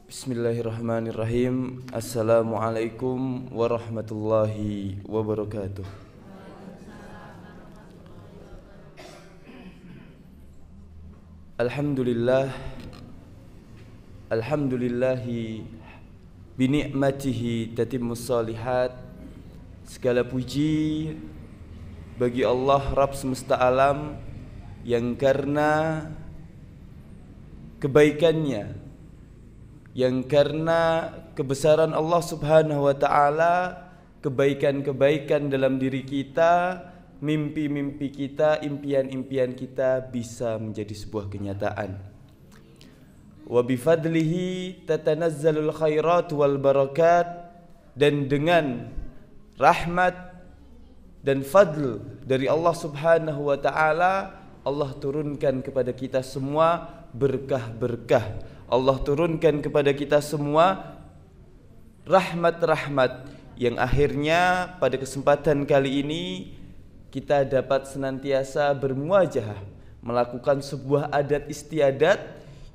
Bismillahirrahmanirrahim. Assalamualaikum warahmatullahi wabarakatuh. Alhamdulillahi bini'matihi tatimmus shalihat. Segala puji bagi Allah Rabb semesta alam yang karena kebaikannya, yang karena kebesaran Allah Subhanahu wa ta'ala, kebaikan-kebaikan dalam diri kita, mimpi-mimpi kita, impian-impian kita bisa menjadi sebuah kenyataan. Wa bifadlihi tatanazzalul khairat wal barakat, dan dengan rahmat dan fadl dari Allah Subhanahu wa ta'ala, Allah turunkan kepada kita semua berkah-berkah. Allah turunkan kepada kita semua rahmat-rahmat yang akhirnya pada kesempatan kali ini kita dapat senantiasa bermuajahah melakukan sebuah adat istiadat,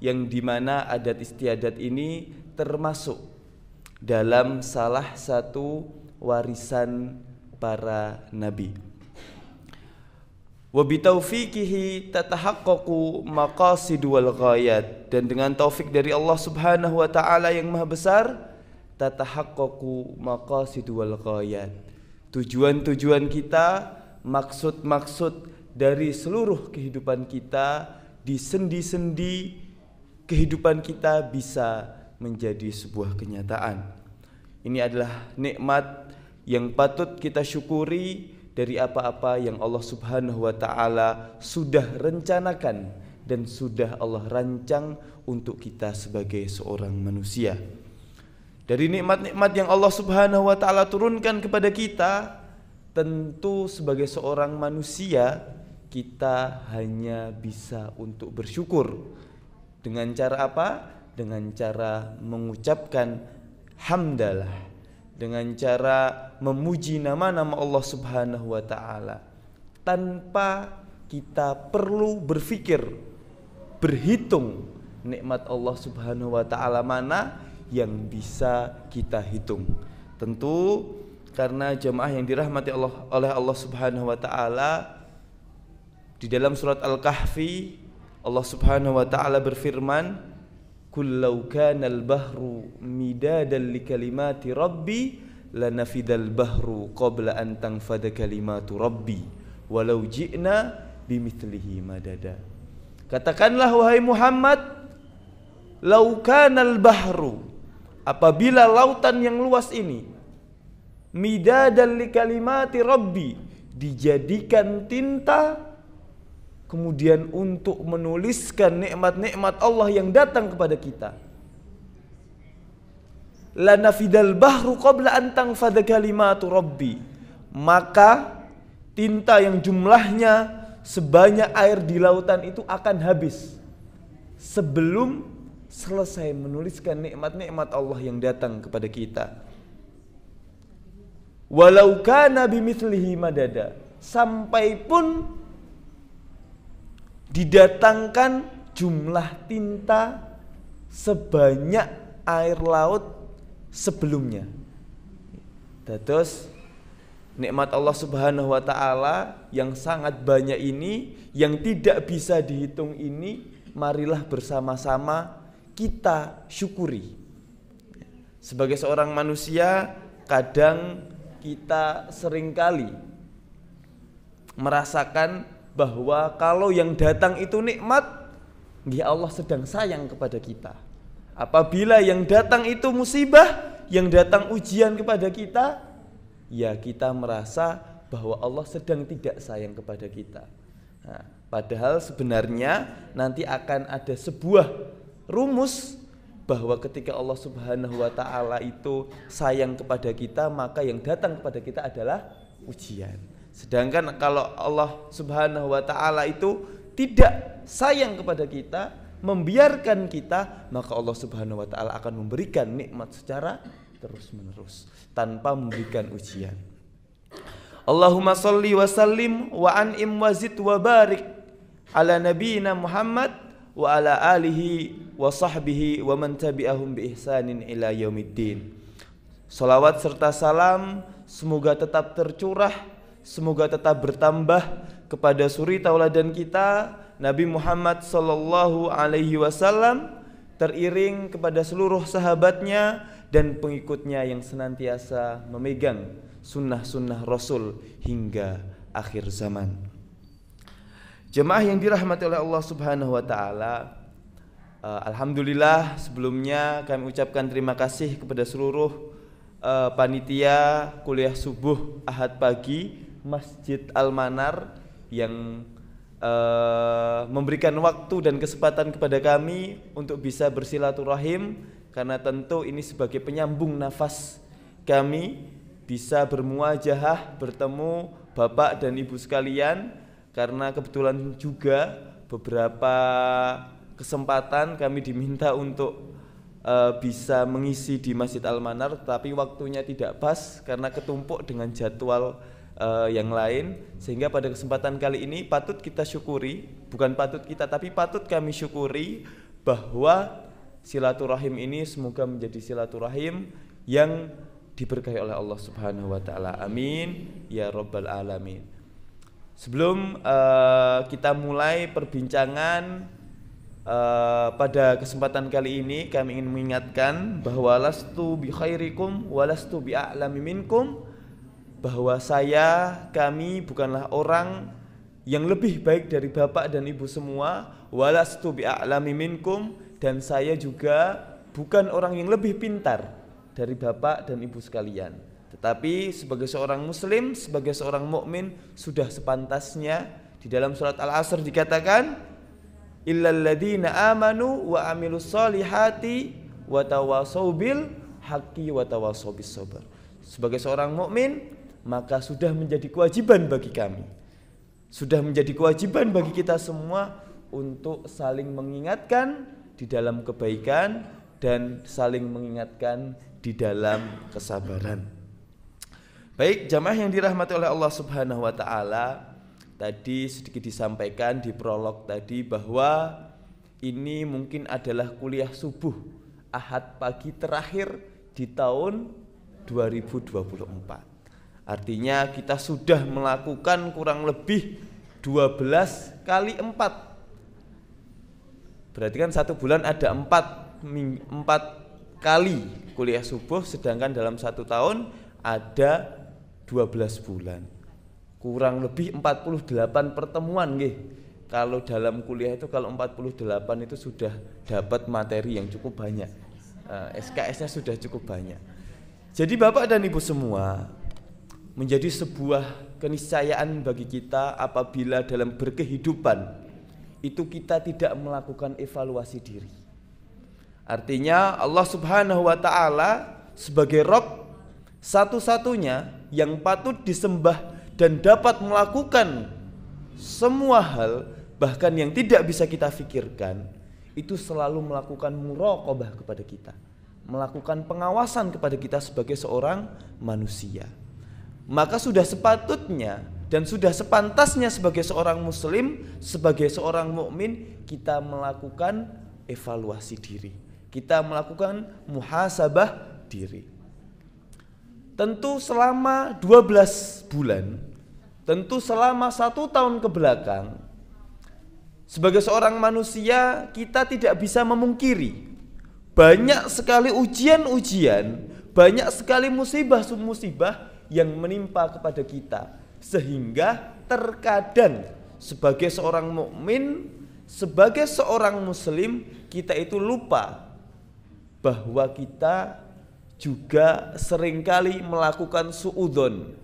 yang dimana adat istiadat ini termasuk dalam salah satu warisan para nabi. Wa bitaufiqihi tatahaqqaqu maqasid wal ghayat, dan dengan taufik dari Allah Subhanahu wa ta'ala yang maha besar, tatahaqqaqu maqasid wal ghayat, tujuan-tujuan kita, maksud-maksud dari seluruh kehidupan kita, di sendi-sendi kehidupan kita bisa menjadi sebuah kenyataan. Ini adalah nikmat yang patut kita syukuri dari apa-apa yang Allah Subhanahu wa ta'ala sudah rencanakan dan sudah Allah rancang untuk kita sebagai seorang manusia. Dari nikmat-nikmat yang Allah Subhanahu wa ta'ala turunkan kepada kita, tentu sebagai seorang manusia kita hanya bisa untuk bersyukur. Dengan cara apa? Dengan cara mengucapkan hamdalah, dengan cara memuji nama-nama Allah Subhanahu wa ta'ala, tanpa kita perlu berpikir, berhitung nikmat Allah Subhanahu wa ta'ala mana yang bisa kita hitung. Tentu karena jemaah yang dirahmati oleh Allah Subhanahu wa ta'ala, di dalam surat Al-Kahfi Allah Subhanahu wa ta'ala berfirman, Kullau kanal bahru midadan li kalimati rabbi lanafidal bahru qabla an tanfada kalimatu rabbi walau ji'na bimithlihi madada. Katakanlah wahai Muhammad, lau kanal bahru, apabila lautan yang luas ini, midadan li kalimati rabbi, dijadikan tinta kemudian untuk menuliskan nikmat-nikmat Allah yang datang kepada kita, lanafidal bahru qabla an tanfada kalimatu rabbi, maka tinta yang jumlahnya sebanyak air di lautan itu akan habis sebelum selesai menuliskan nikmat-nikmat Allah yang datang kepada kita. Walau kana bimithlihi madada, sampai pun didatangkan jumlah tinta sebanyak air laut sebelumnya. Terus nikmat Allah Subhanahu wa ta'ala yang sangat banyak ini, yang tidak bisa dihitung ini, marilah bersama-sama kita syukuri. Sebagai seorang manusia, kadang kita seringkali merasakan bahwa kalau yang datang itu nikmat, ya Allah sedang sayang kepada kita. Apabila yang datang itu musibah, yang datang ujian kepada kita, ya kita merasa bahwa Allah sedang tidak sayang kepada kita. Nah, padahal sebenarnya nanti akan ada sebuah rumus bahwa ketika Allah Subhanahu wa ta'ala itu sayang kepada kita, maka yang datang kepada kita adalah ujian. Sedangkan kalau Allah Subhanahu wa ta'ala itu tidak sayang kepada kita, membiarkan kita, maka Allah Subhanahu wa ta'ala akan memberikan nikmat secara terus-menerus tanpa memberikan ujian. Allahumma salli wa sallim wa an'im wa zid wa barik ala nabiyina Muhammad wa ala alihi wa sahbihi wa man tabi'ahum bi ihsanin ila yaumiddin. Salawat serta salam semoga tetap tercurah, semoga tetap bertambah kepada suri tauladan kita Nabi Muhammad sallallahu alaihi wasallam, teriring kepada seluruh sahabatnya dan pengikutnya yang senantiasa memegang sunnah-sunnah Rasul hingga akhir zaman. Jemaah yang dirahmati oleh Allah Subhanahu wa taala, alhamdulillah sebelumnya kami ucapkan terima kasih kepada seluruh panitia kuliah subuh Ahad pagi Masjid Al-Manar yang memberikan waktu dan kesempatan kepada kami untuk bisa bersilaturahim, karena tentu ini sebagai penyambung nafas kami bisa bermuajahah, bertemu Bapak dan Ibu sekalian, karena kebetulan juga beberapa kesempatan kami diminta untuk bisa mengisi di Masjid Al-Manar, tapi waktunya tidak pas karena ketumpuk dengan jadwal yang lain, sehingga pada kesempatan kali ini patut kita syukuri, bukan patut kita tapi patut kami syukuri bahwa silaturahim ini semoga menjadi silaturahim yang diberkahi oleh Allah Subhanahu wa taala. Amin ya rabbal alamin. Sebelum kita mulai perbincangan pada kesempatan kali ini, kami ingin mengingatkan bahwa lastu bi khairikum walastu bi a'lami minkum, bahwa kami bukanlah orang yang lebih baik dari Bapak dan Ibu semua, walastu bi a'lami minkum, dan saya juga bukan orang yang lebih pintar dari Bapak dan Ibu sekalian. Tetapi sebagai seorang muslim, sebagai seorang mukmin, sudah sepantasnya. Di dalam surat Al-Asr dikatakan, illal ladzina amanu wa amilus solihati wa tawassaw bil haqqi wa tawassaw bis sabr. Sebagai seorang mukmin, maka sudah menjadi kewajiban bagi kami, sudah menjadi kewajiban bagi kita semua untuk saling mengingatkan di dalam kebaikan dan saling mengingatkan di dalam kesabaran. Baik, jamaah yang dirahmati oleh Allah Subhanahu wa taala, tadi sedikit disampaikan di prolog tadi bahwa ini mungkin adalah kuliah subuh Ahad pagi terakhir di tahun 2024. Artinya kita sudah melakukan kurang lebih 12 kali 4. Berarti kan satu bulan ada 4 kali kuliah subuh, sedangkan dalam satu tahun ada 12 bulan. Kurang lebih 48 pertemuan nggih. Kalau dalam kuliah itu kalau 48 itu sudah dapat materi yang cukup banyak. SKS-nya sudah cukup banyak. Jadi Bapak dan Ibu semua, menjadi sebuah keniscayaan bagi kita apabila dalam berkehidupan itu kita tidak melakukan evaluasi diri. Artinya Allah Subhanahu wa taala sebagai Rabb satu-satunya yang patut disembah dan dapat melakukan semua hal, bahkan yang tidak bisa kita pikirkan, itu selalu melakukan muraqabah kepada kita, melakukan pengawasan kepada kita sebagai seorang manusia. Maka sudah sepatutnya dan sudah sepantasnya sebagai seorang muslim, sebagai seorang mukmin, kita melakukan evaluasi diri, kita melakukan muhasabah diri. Tentu selama 12 bulan, tentu selama 1 tahun ke belakang, sebagai seorang manusia kita tidak bisa memungkiri banyak sekali ujian-ujian, banyak sekali musibah-musibah yang menimpa kepada kita, sehingga terkadang sebagai seorang mukmin, sebagai seorang muslim, kita itu lupa bahwa kita juga seringkali melakukan suudzon,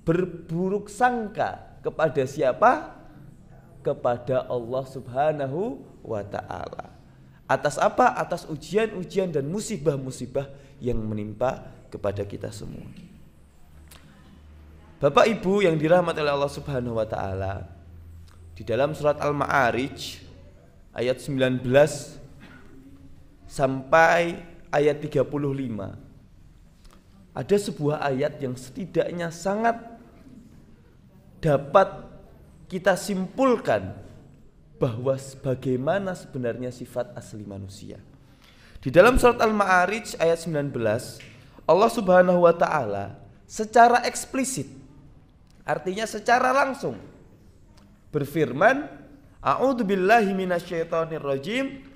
berburuk sangka kepada siapa? Kepada Allah Subhanahu wa taala. Atas apa? Atas ujian-ujian dan musibah-musibah yang menimpa kepada kita semua. Bapak Ibu yang dirahmati oleh Allah Subhanahu wa taala, di dalam surat Al-Ma'arij ayat 19 sampai ayat 35 ada sebuah ayat yang setidaknya sangat dapat kita simpulkan bahwa bagaimana sebenarnya sifat asli manusia. Di dalam surat Al-Ma'arij ayat 19, Allah Subhanahu wa taala secara eksplisit, artinya secara langsung berfirman, A'udzubillahi minasyaitonirrajim.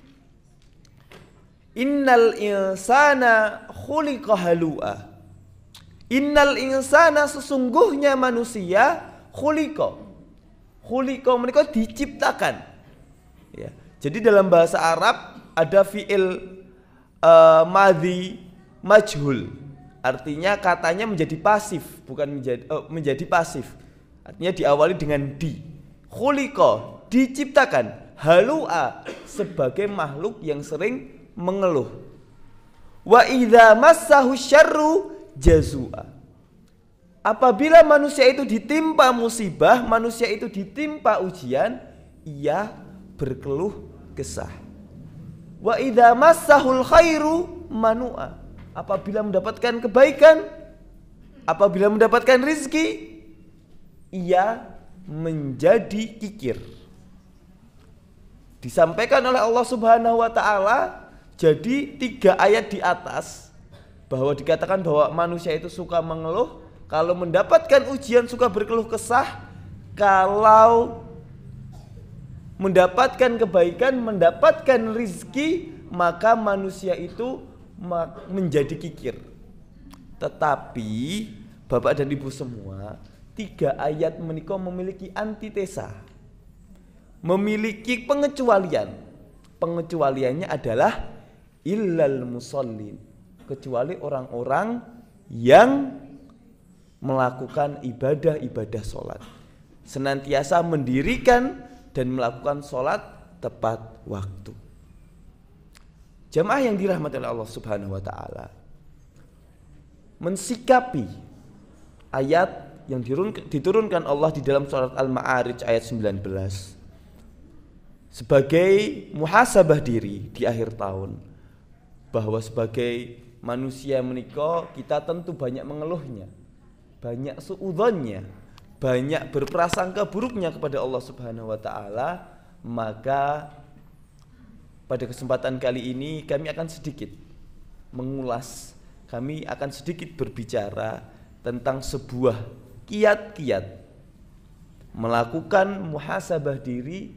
Innal insana khuliqa halu'a. Innal insana, sesungguhnya manusia, khuliqa menika diciptakan. Ya. Jadi dalam bahasa Arab ada fi'il madhi majhul. Artinya katanya menjadi pasif, bukan menjadi pasif. Artinya diawali dengan di. Khuliqa, diciptakan. Halu'a, sebagai makhluk yang sering mengeluh. Wa idza massahu syarru jazua. Apabila manusia itu ditimpa musibah, manusia itu ditimpa ujian, ia berkeluh kesah. Wa idza massahul khairu manua. Apabila mendapatkan kebaikan, apabila mendapatkan rizki, ia menjadi kikir. Disampaikan oleh Allah Subhanahu wa taala, jadi 3 ayat di atas bahwa dikatakan bahwa manusia itu suka mengeluh, kalau mendapatkan ujian suka berkeluh kesah, kalau mendapatkan kebaikan, mendapatkan rizki, maka manusia itu menjadi kikir. Tetapi Bapak dan Ibu semua, 3 ayat menika memiliki antitesa, memiliki pengecualian. Pengecualiannya adalah illal musallin, kecuali orang-orang yang melakukan ibadah-ibadah sholat, senantiasa mendirikan dan melakukan sholat tepat waktu. Jamaah yang dirahmati oleh Allah Subhanahu wa taala, mensikapi ayat yang diturunkan Allah di dalam surat Al-Ma'arij ayat 19 sebagai muhasabah diri di akhir tahun, bahwa sebagai manusia menika kita tentu banyak mengeluhnya, banyak suudzonnya, banyak berprasangka buruknya kepada Allah Subhanahu wa taala. Maka pada kesempatan kali ini kami akan sedikit mengulas, kami akan sedikit berbicara tentang sebuah kiat-kiat melakukan muhasabah diri,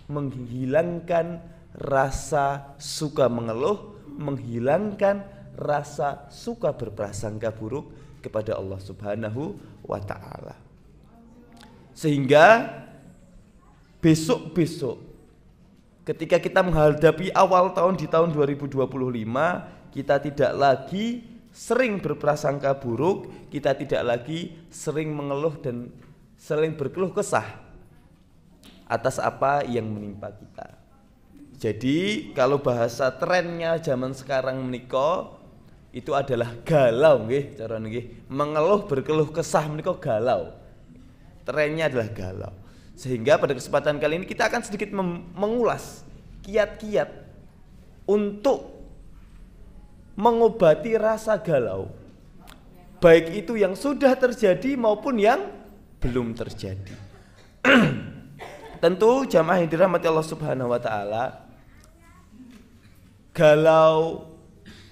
menghilangkan rasa suka mengeluh, menghilangkan rasa suka berprasangka buruk kepada Allah Subhanahu wa taala. Sehingga besok-besok ketika kita menghadapi awal tahun di tahun 2025, kita tidak lagi sering berprasangka buruk, kita tidak lagi sering mengeluh dan sering berkeluh kesah atas apa yang menimpa kita. Jadi kalau bahasa trennya zaman sekarang menika itu adalah galau nggih, cara nggih. Mengeluh berkeluh kesah menika galau. Trennya adalah galau. Sehingga pada kesempatan kali ini kita akan sedikit mengulas kiat-kiat untuk mengobati rasa galau, baik itu yang sudah terjadi maupun yang belum terjadi. Tentu jamaah yang dirahmati Allah Subhanahu wa taala, galau,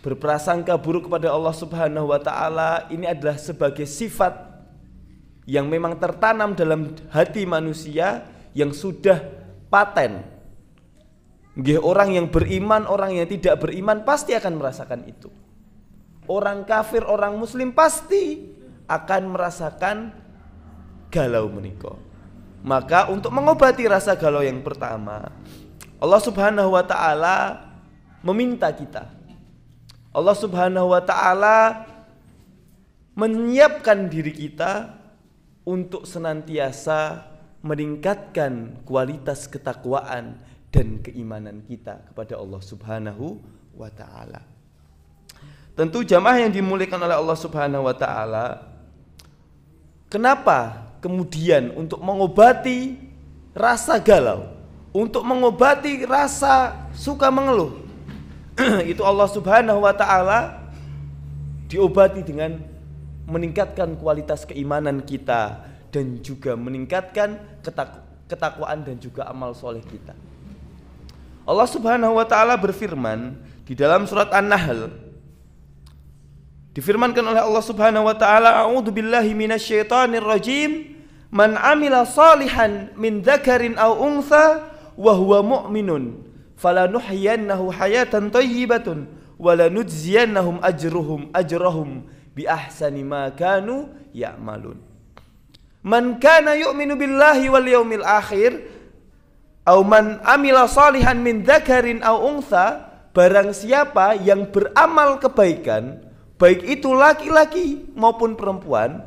berprasangka buruk kepada Allah Subhanahu wa taala ini adalah sebagai sifat yang memang tertanam dalam hati manusia, yang sudah paten. Nggih, orang yang beriman, orang yang tidak beriman pasti akan merasakan itu. Orang kafir, orang muslim pasti akan merasakan galau menika. Maka untuk mengobati rasa galau yang pertama, Allah Subhanahu wa taala meminta kita, Allah Subhanahu wa taala menyiapkan diri kita untuk senantiasa meningkatkan kualitas ketakwaan dan keimanan kita kepada Allah Subhanahu wa taala. Tentu jamaah yang dimuliakan oleh Allah Subhanahu wa taala, kenapa kemudian untuk mengobati rasa galau, untuk mengobati rasa suka mengeluh, itu Allah Subhanahu wa taala diobati dengan meningkatkan kualitas keimanan kita dan juga meningkatkan ketakwaan dan juga amal soleh kita. Allah Subhanahu wa taala berfirman di dalam surat An-Nahl, difirmankan oleh Allah Subhanahu wa taala, a'udzubillahi minasyaitonir rajim, man amila salihan min dzakarin aw untha wa huwa mu'minun falanuhyiyannahu hayatan thayyibatan wa lanudziyannahum ajrahum bi ahsani ma kanu ya'malun. Man kana yu'minu billahi wal yaumil akhir aw man amila salihan min dzakarin aw untha, barang siapa yang beramal kebaikan baik itu laki-laki maupun perempuan,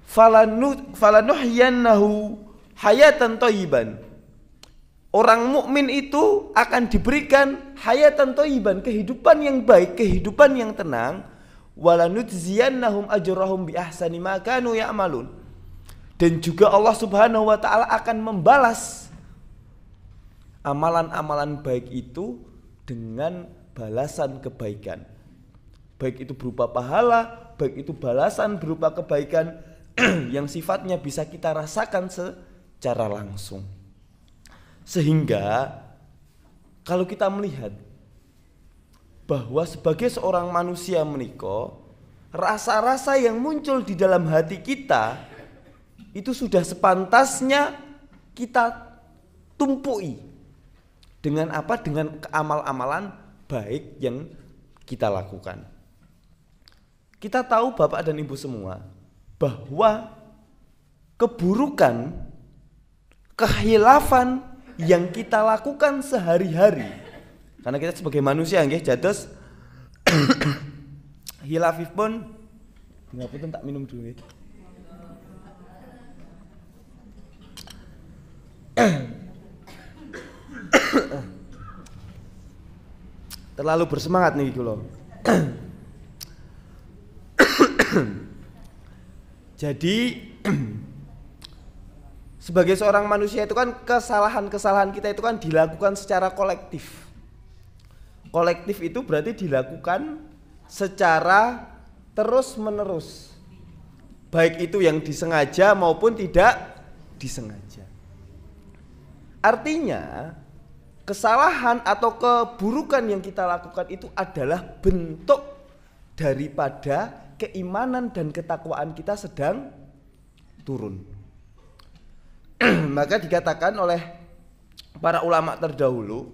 falanuhyiyannahu hayatan thayyiban, orang mukmin itu akan diberikan hayatan thayyiban, kehidupan yang baik, kehidupan yang tenang, walanudziyannahum ajrahum bi ahsani ma kanu ya'malun, dan juga Allah Subhanahu wa taala akan membalas amalan-amalan baik itu dengan balasan kebaikan, baik itu berupa pahala, baik itu balasan berupa kebaikan yang sifatnya bisa kita rasakan secara langsung. Sehingga kalau kita melihat bahwa sebagai seorang manusia menika, rasa-rasa yang muncul di dalam hati kita itu sudah sepantasnya kita tumpui dengan apa? Dengan amal-amalan baik yang kita lakukan. Kita tahu Bapak dan Ibu semua bahwa keburukan, kehilafan yang kita lakukan sehari-hari, karena kita sebagai manusia nggih jados hilafipun, ngapunten tak minum dulu. Terlalu bersemangat nih gitu loh. Jadi sebagai seorang manusia itu kan kesalahan-kesalahan kita itu kan dilakukan secara kolektif. Kolektif itu berarti dilakukan secara terus-menerus, baik itu yang disengaja maupun tidak disengaja. Artinya kesalahan atau keburukan yang kita lakukan itu adalah bentuk daripada keimanan dan ketakwaan kita sedang turun. Maka dikatakan oleh para ulama terdahulu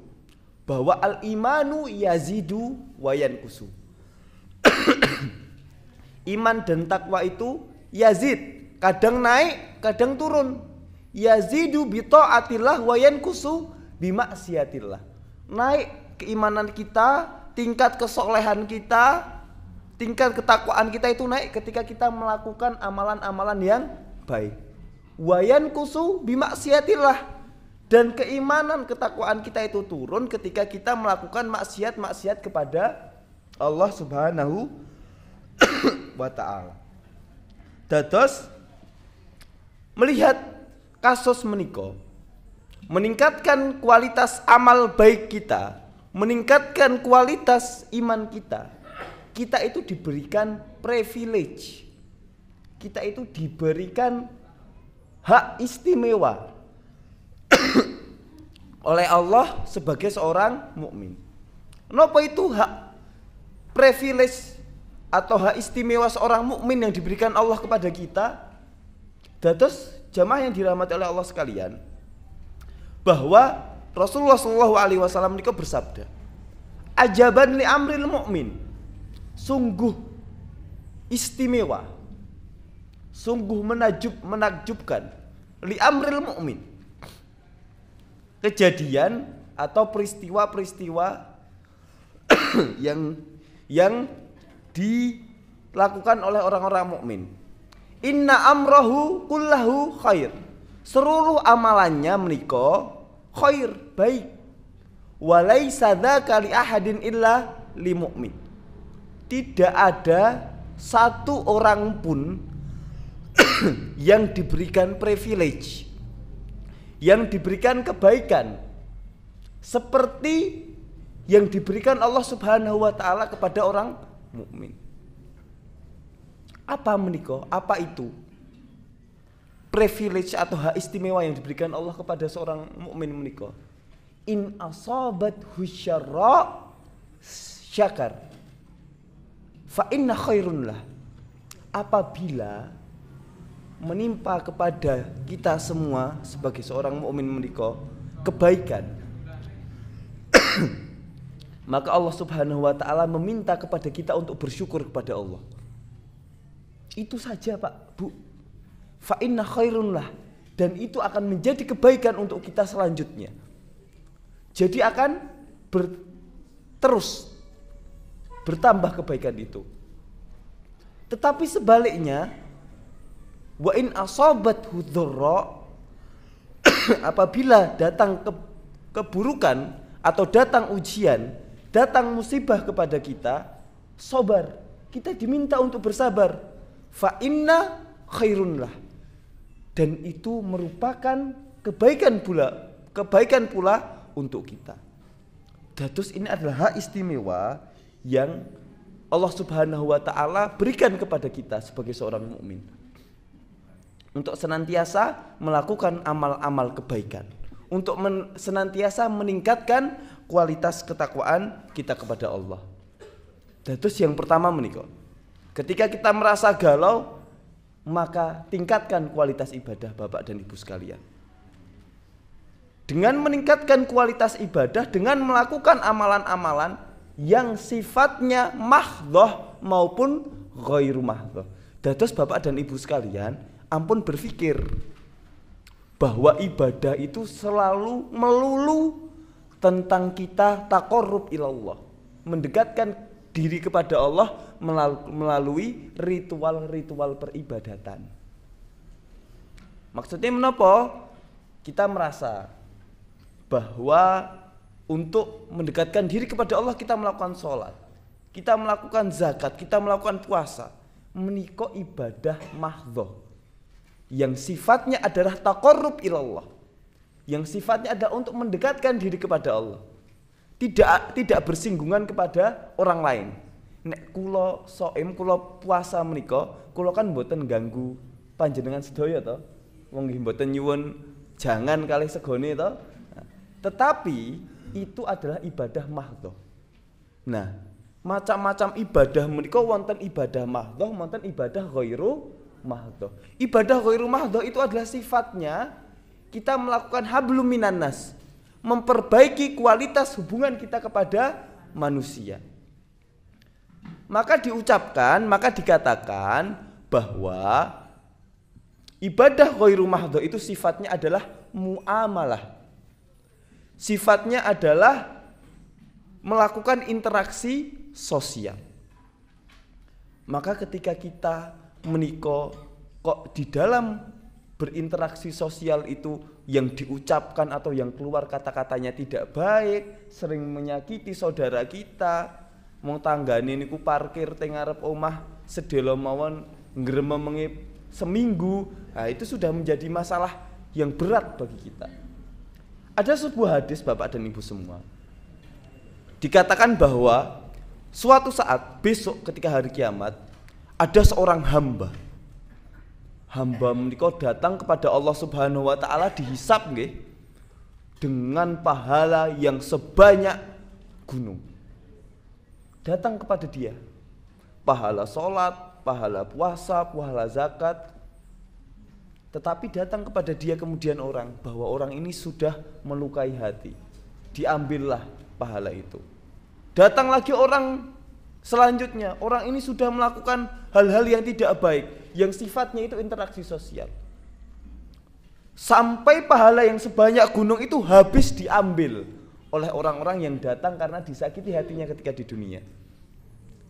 bahwa al-imanu yazidu wa yanqusu. Iman dan takwa itu yazid, kadang naik, kadang turun. Yazidu bi taatillah wa yanqusu bi maksiatillah. Naik keimanan kita, tingkat kesolehan kita, tingkat ketakwaan kita itu naik ketika kita melakukan amalan-amalan yang baik. Wa yanqusu bi maksiatillah, dan keimanan ketakwaan kita itu turun ketika kita melakukan maksiat-maksiat kepada Allah Subhanahu wa taala. Dados melihat kasus menika meningkatkan kualitas amal baik kita, meningkatkan kualitas iman kita. Kita itu diberikan privilege. Kita itu diberikan hak istimewa oleh Allah sebagai seorang mukmin. Napa itu hak privilege atau hak istimewa seorang mukmin yang diberikan Allah kepada kita? Dados jamaah yang dirahmati oleh Allah sekalian, bahwa Rasulullah SAW niku bersabda, ajaban li amril mukmin, sungguh istimewa, sungguh menakjubkan li amril mukmin, kejadian atau peristiwa-peristiwa yang dilakukan oleh orang-orang mukmin. Inna amrahu kullahu khair, seluruh amalannya menika khair, baik. Walaisa dzaka li ahadin illa li mu'min, tidak ada satu orang pun yang diberikan privilege, yang diberikan kebaikan seperti yang diberikan Allah Subhanahu wa taala kepada orang mukmin. Apa menika? Apa itu? privilege atau hak istimewa yang diberikan Allah kepada seorang mukmin menika. In asabat husyarra syakar fa inna khairun lah. Apabila menimpa kepada kita semua sebagai seorang mukmin menika kebaikan, maka Allah Subhanahu wa taala meminta kepada kita untuk bersyukur kepada Allah. Itu saja Pak, Bu. Fa inna khairun lah, dan itu akan menjadi kebaikan untuk kita selanjutnya. Jadi akan terus bertambah kebaikan itu. Tetapi sebaliknya, wa in asabathu dzarra, apabila datang keburukan atau datang ujian, datang musibah kepada kita, sabar. Kita diminta untuk bersabar. Fa inna khairun lah. Dan itu merupakan kebaikan pula untuk kita. Dados ini adalah hak istimewa yang Allah Subhanahu wa taala berikan kepada kita sebagai seorang mukmin. Untuk senantiasa melakukan amal-amal kebaikan, untuk senantiasa meningkatkan kualitas ketakwaan kita kepada Allah. Dados yang pertama menika, ketika kita merasa galau, maka tingkatkan kualitas ibadah Bapak dan Ibu sekalian. Dengan meningkatkan kualitas ibadah, dengan melakukan amalan-amalan yang sifatnya mahdhah maupun ghairu mahdhah. Dados Bapak dan Ibu sekalian, ampun berpikir bahwa ibadah itu selalu melulu tentang kita taqarrub ilallah, mendekatkan diri kepada Allah melalui ritual-ritual peribadatan. Maksudnya menapa? Kita merasa bahwa untuk mendekatkan diri kepada Allah kita melakukan sholat, kita melakukan zakat, kita melakukan puasa. Menika ibadah mahdhah yang sifatnya adalah taqarrub ilallah, yang sifatnya adalah untuk mendekatkan diri kepada Allah. Tidak bersinggungan kepada orang lain. Nek kula shaim, kula puasa menika, kula kan mboten ganggu panjenengan sedaya to. Wong nggih mboten nyuwun jangan kalih segone to. Tetapi itu adalah ibadah mahdhah. Nah, macam-macam ibadah menika wonten ibadah mahdhah, wonten ibadah ghairu mahdhah. Ibadah ghairu mahdhah itu adalah sifatnya kita melakukan hablum minan nas, memperbaiki kualitas hubungan kita kepada manusia. Maka diucapkan, maka dikatakan bahwa ibadah ghairu mahdhah itu sifatnya adalah muamalah. Sifatnya adalah melakukan interaksi sosial. Maka ketika kita menika kok di dalam berinteraksi sosial itu yang diucapkan atau yang keluar kata-katanya tidak baik, sering menyakiti saudara kita, wong tanggane niku parkir teng ngarep omah sedelo mawon ngremenge seminggu, nah itu sudah menjadi masalah yang berat bagi kita. Ada sebuah hadis Bapak dan Ibu semua, dikatakan bahwa suatu saat besok ketika hari kiamat ada seorang hamba menika datang kepada Allah Subhanahu wa taala dihisab nggih dengan pahala yang sebanyak gunung. Datang kepada dia. Pahala salat, pahala puasa, pahala zakat. Tetapi datang kepada dia kemudian orang bahwa orang ini sudah melukai hati. Diambillah pahala itu. Datang lagi orang selanjutnya, orang ini sudah melakukan hal-hal yang tidak baik, yang sifatnya itu interaksi sosial. Sampai pahala yang sebanyak gunung itu habis diambil oleh orang-orang yang datang karena disakiti hatinya ketika di dunia.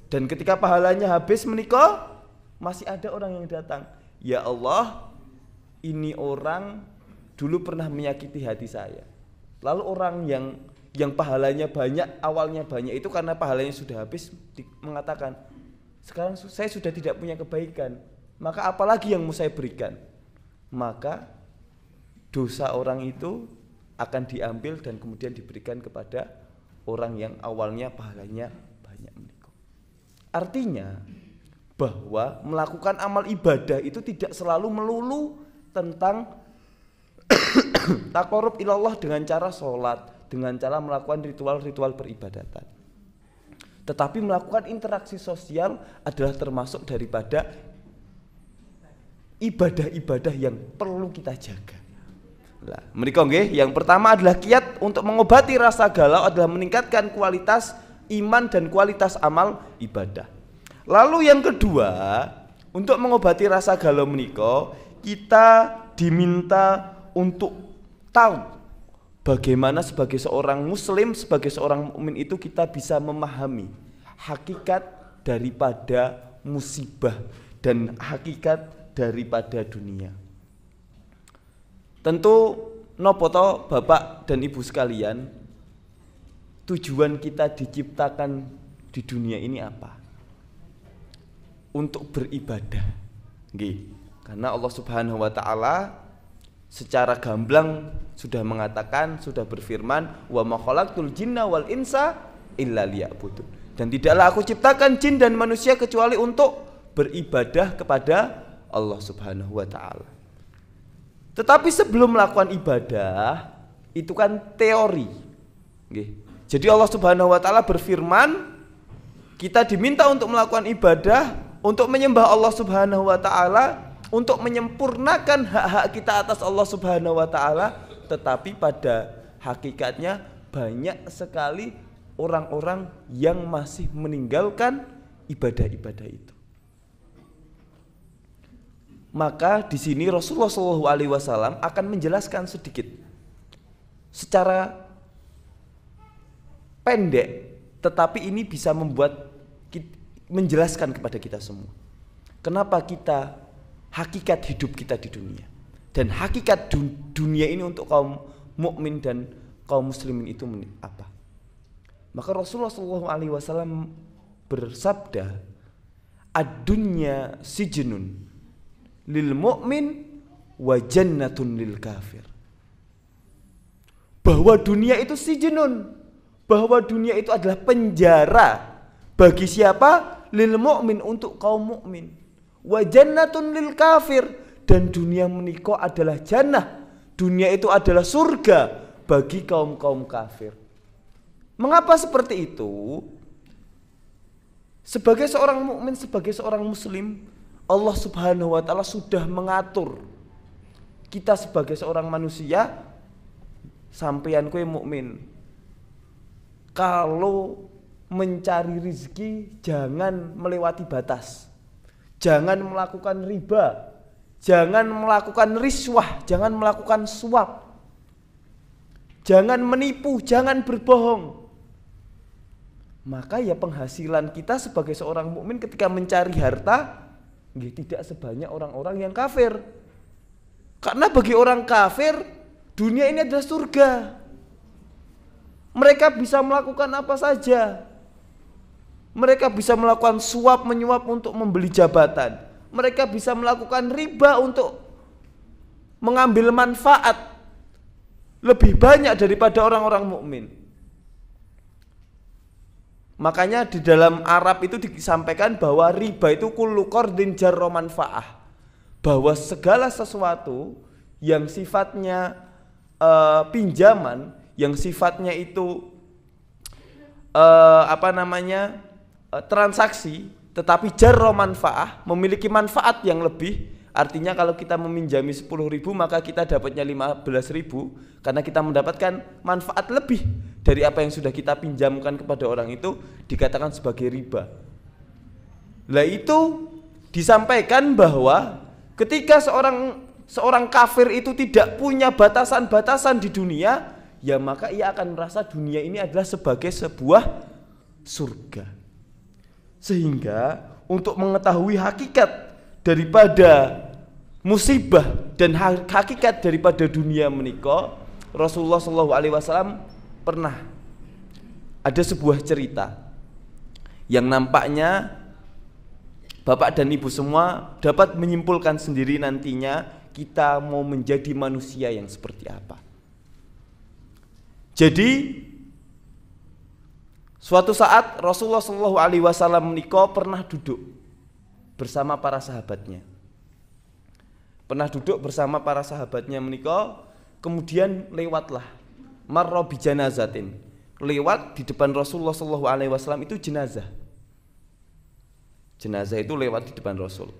Dan ketika pahalanya habis menika, masih ada orang yang datang. Ya Allah, ini orang dulu pernah menyakiti hati saya. Lalu orang yang pahalanya banyak, awalnya banyak itu karena pahalanya sudah habis mengatakan, sekarang saya sudah tidak punya kebaikan, maka apalagi yang mau saya berikan? Maka dosa orang itu akan diambil dan kemudian diberikan kepada orang yang awalnya pahalanya banyak. Artinya bahwa melakukan amal ibadah itu tidak selalu melulu tentang taqarrub ilallah dengan cara sholat, dengan cara melakukan ritual-ritual peribadatan. Tetapi melakukan interaksi sosial adalah termasuk daripada ibadah-ibadah yang perlu kita jaga. Nah, menika nggih, yang pertama adalah kiat untuk mengobati rasa galau adalah meningkatkan kualitas iman dan kualitas amal ibadah. Lalu yang kedua, untuk mengobati rasa galau menika, kita diminta untuk tahu bagaimana sebagai seorang muslim, sebagai seorang mukmin itu kita bisa memahami hakikat daripada musibah dan hakikat daripada dunia. Tentu nopo to Bapak dan Ibu sekalian, tujuan kita diciptakan di dunia ini apa? Untuk beribadah. Nggih. Karena Allah Subhanahu wa taala secara gamblang sudah mengatakan, sudah berfirman, wa ma khalaqtul jinna wal insa illa liya'budun. Dan tidaklah aku ciptakan jin dan manusia kecuali untuk beribadah kepada Allah Subhanahu wa taala. Tetapi sebelum melakukan ibadah itu kan teori. Nggih. Jadi Allah Subhanahu wa taala berfirman, kita diminta untuk melakukan ibadah, untuk menyembah Allah Subhanahu wa taala, untuk menyempurnakan hak-hak kita atas Allah Subhanahu wa taala, tetapi pada hakikatnya banyak sekali orang-orang yang masih meninggalkan ibadah-ibadah itu. Maka di sini Rasulullah SAW akan menjelaskan sedikit secara pendek, tetapi ini bisa menjelaskan kepada kita semua kenapa kita hakikat hidup kita di dunia dan hakikat dunia ini untuk kaum mukmin dan kaum muslimin itu apa. Maka Rasulullah SAW bersabda, ad-dunya sijnun lil mu'min wa jannatun lil kafir. Bahwa dunia itu sijnun, bahwa dunia itu adalah penjara bagi siapa? Lil mu'min, untuk kaum mukmin. Wa jannatun lil kafir, dan dunia menika adalah jannah. Dunia itu adalah surga bagi kaum-kaum kafir. Mengapa seperti itu? Sebagai seorang mukmin, sebagai seorang muslim, Allah Subhanahu wa taala sudah mengatur kita sebagai seorang manusia. Sampeyan kowe mukmin, kalau mencari rezeki jangan melewati batas. Jangan melakukan riba, jangan melakukan riswah, jangan melakukan suap, jangan menipu, jangan berbohong. Maka ya penghasilan kita sebagai seorang mukmin ketika mencari harta tidak sebanyak orang-orang yang kafir. Karena bagi orang kafir dunia ini adalah surga. Mereka bisa melakukan apa saja. Mereka bisa melakukan suap menyuap untuk membeli jabatan. Mereka bisa melakukan riba untuk mengambil manfaat lebih banyak daripada orang-orang mukmin. Makanya di dalam Arab itu disampaikan bahwa riba itu kullu qardin jarra manfaah. Bahwa segala sesuatu yang sifatnya pinjaman, yang sifatnya itu transaksi, tetapi jarra manfaah, memiliki manfaat yang lebih. Artinya kalau kita meminjami 10.000 maka kita dapatnya 15.000 karena kita mendapatkan manfaat lebih dari apa yang sudah kita pinjamkan kepada orang itu, dikatakan sebagai riba. Lah itu disampaikan bahwa ketika seorang kafir itu tidak punya batasan-batasan di dunia, ya maka ia akan merasa dunia ini adalah sebagai sebuah surga. Sehingga untuk mengetahui hakikat daripada musibah dan hakikat daripada dunia menika, Rasulullah SAW pernah ada sebuah cerita yang nampaknya Bapak dan Ibu semua dapat menyimpulkan sendiri nantinya kita mau menjadi manusia yang seperti apa. Jadi suatu saat Rasulullah SAW menika pernah duduk bersama para sahabatnya. pernah duduk bersama para sahabatnya menika, kemudian lewatlah marra bi janazatin, lewat di depan Rasulullah SAW itu jenazah. Jenazah itu lewat di depan Rasul.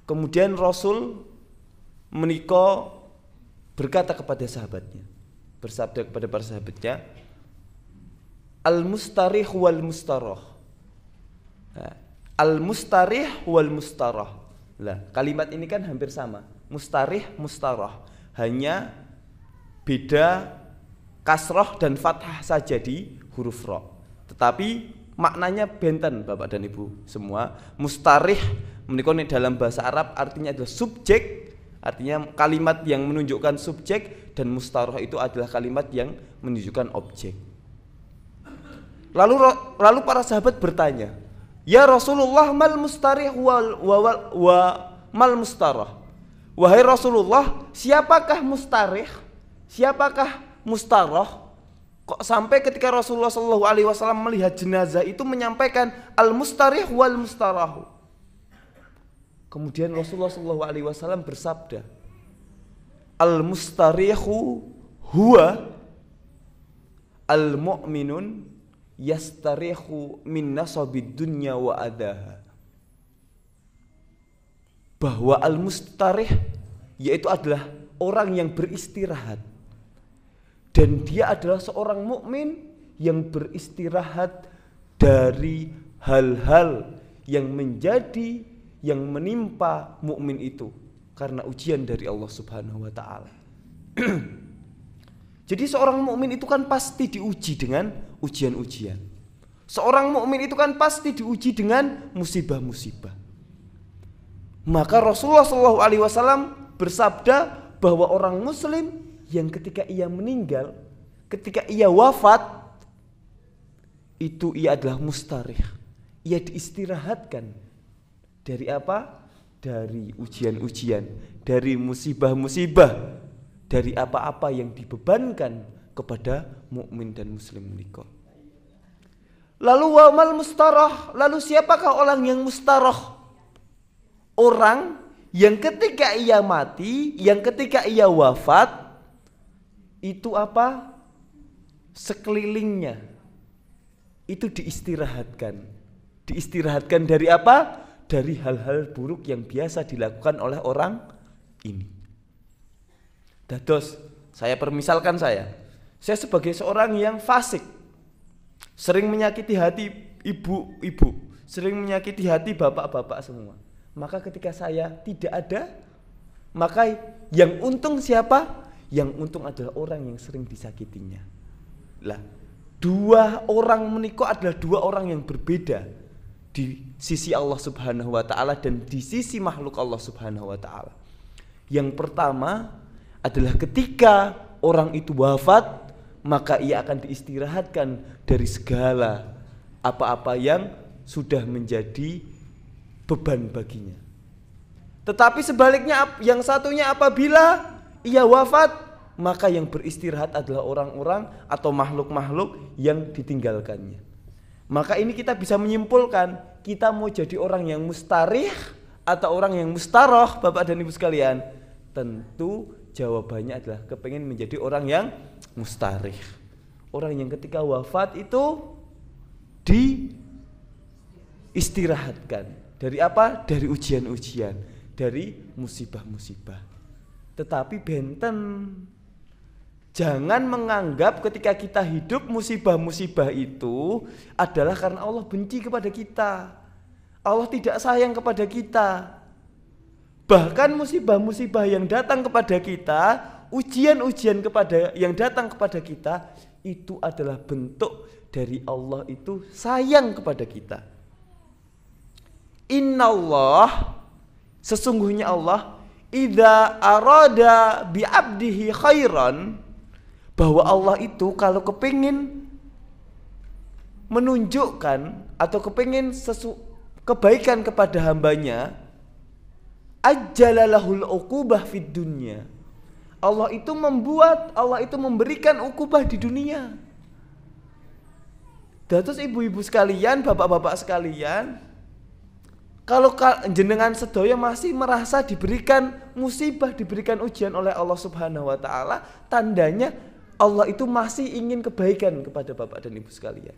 Kemudian Rasul menika berkata kepada sahabatnya, bersabda kepada para sahabatnya, al-mustarih wal mustarah. Al-mustarih wal mustarah. Lah, kalimat ini kan hampir sama. Mustarih, mustarah. Hanya beda kasroh dan fathah saja di huruf ra. Tetapi maknanya benten Bapak dan Ibu semua. Mustarih menika dalam bahasa Arab artinya adalah subjek, artinya kalimat yang menunjukkan subjek, dan mustarah itu adalah kalimat yang menunjukkan objek. Lalu para sahabat bertanya, "Ya Rasulullah, mal mustarih wa mal mustarah?" Wahai Rasulullah, siapakah mustarih? Siapakah mustarah? Kok sampai ketika Rasulullah SAW melihat jenazah itu menyampaikan al-mustarih wal mustarahu. Kemudian Rasulullah SAW bersabda, al-mustarihu huwa al-mu'minun yastarihu min nasabid dunya wa adaha. Bahwa al-mustarih yaitu adalah orang yang beristirahat, dan dia adalah seorang mukmin yang beristirahat dari hal-hal yang menimpa mukmin itu karena ujian dari Allah Subhanahu wa taala. Jadi seorang mukmin itu kan pasti diuji dengan ujian-ujian. Seorang mukmin itu kan pasti diuji dengan musibah-musibah. Maka Rasulullah SAW bersabda bahwa orang muslim yang ketika ia meninggal, ketika ia wafat, itu ia adalah mustarih. Ia diistirahatkan dari apa? Dari ujian-ujian, dari musibah-musibah, dari apa-apa yang dibebankan kepada mukmin dan muslim menika. Lalu wamal mustarah, lalu siapakah orang yang mustarah? Orang yang ketika ia mati, yang ketika ia wafat, itu apa? Sekelilingnya itu diistirahatkan. Diistirahatkan dari apa? Dari hal-hal buruk yang biasa dilakukan oleh orang ini. Dados, saya permisalkan saya sebagai seorang yang fasik, sering menyakiti hati ibu-ibu, sering menyakiti hati bapak-bapak semua. Maka ketika saya tidak ada, maka yang untung siapa? Yang untung adalah orang yang sering disakitinya. Lah, dua orang menikah adalah dua orang yang berbeda di sisi Allah Subhanahu wa taala dan di sisi makhluk Allah Subhanahu wa taala. Yang pertama adalah ketika orang itu wafat, maka ia akan diistirahatkan dari segala apa-apa yang sudah menjadi beban baginya. Tetapi sebaliknya yang satunya apabila ia wafat, maka yang beristirahat adalah orang-orang atau makhluk-makhluk yang ditinggalkannya. Maka ini kita bisa menyimpulkan, kita mau jadi orang yang mustarih atau orang yang mustarah, Bapak dan Ibu sekalian. Tentu jawabannya adalah kepengen menjadi orang yang mustarih. Orang yang ketika wafat itu diistirahatkan. Dari apa? Dari ujian-ujian, dari musibah-musibah. Tetapi benten, jangan menganggap ketika kita hidup musibah-musibah itu adalah karena Allah benci kepada kita, Allah tidak sayang kepada kita. Bahkan musibah-musibah yang datang kepada kita, ujian-ujian yang datang kepada kita, itu adalah bentuk dari Allah itu sayang kepada kita. Innallah, sesungguhnya Allah, idza arada bi'abdihi khairan, bahwa Allah itu kalau kepingin menunjukkan atau kepingin kebaikan kepada hambanya, ajjalalahul uqubah fid dunya. Allah itu memberikan ukubah di dunia. Terus ibu-ibu sekalian, bapak-bapak sekalian, Kalau jenengan sedaya masih merasa diberikan musibah, diberikan ujian oleh Allah Subhanahu wa taala, tandanya Allah itu masih ingin kebaikan kepada Bapak dan Ibu sekalian.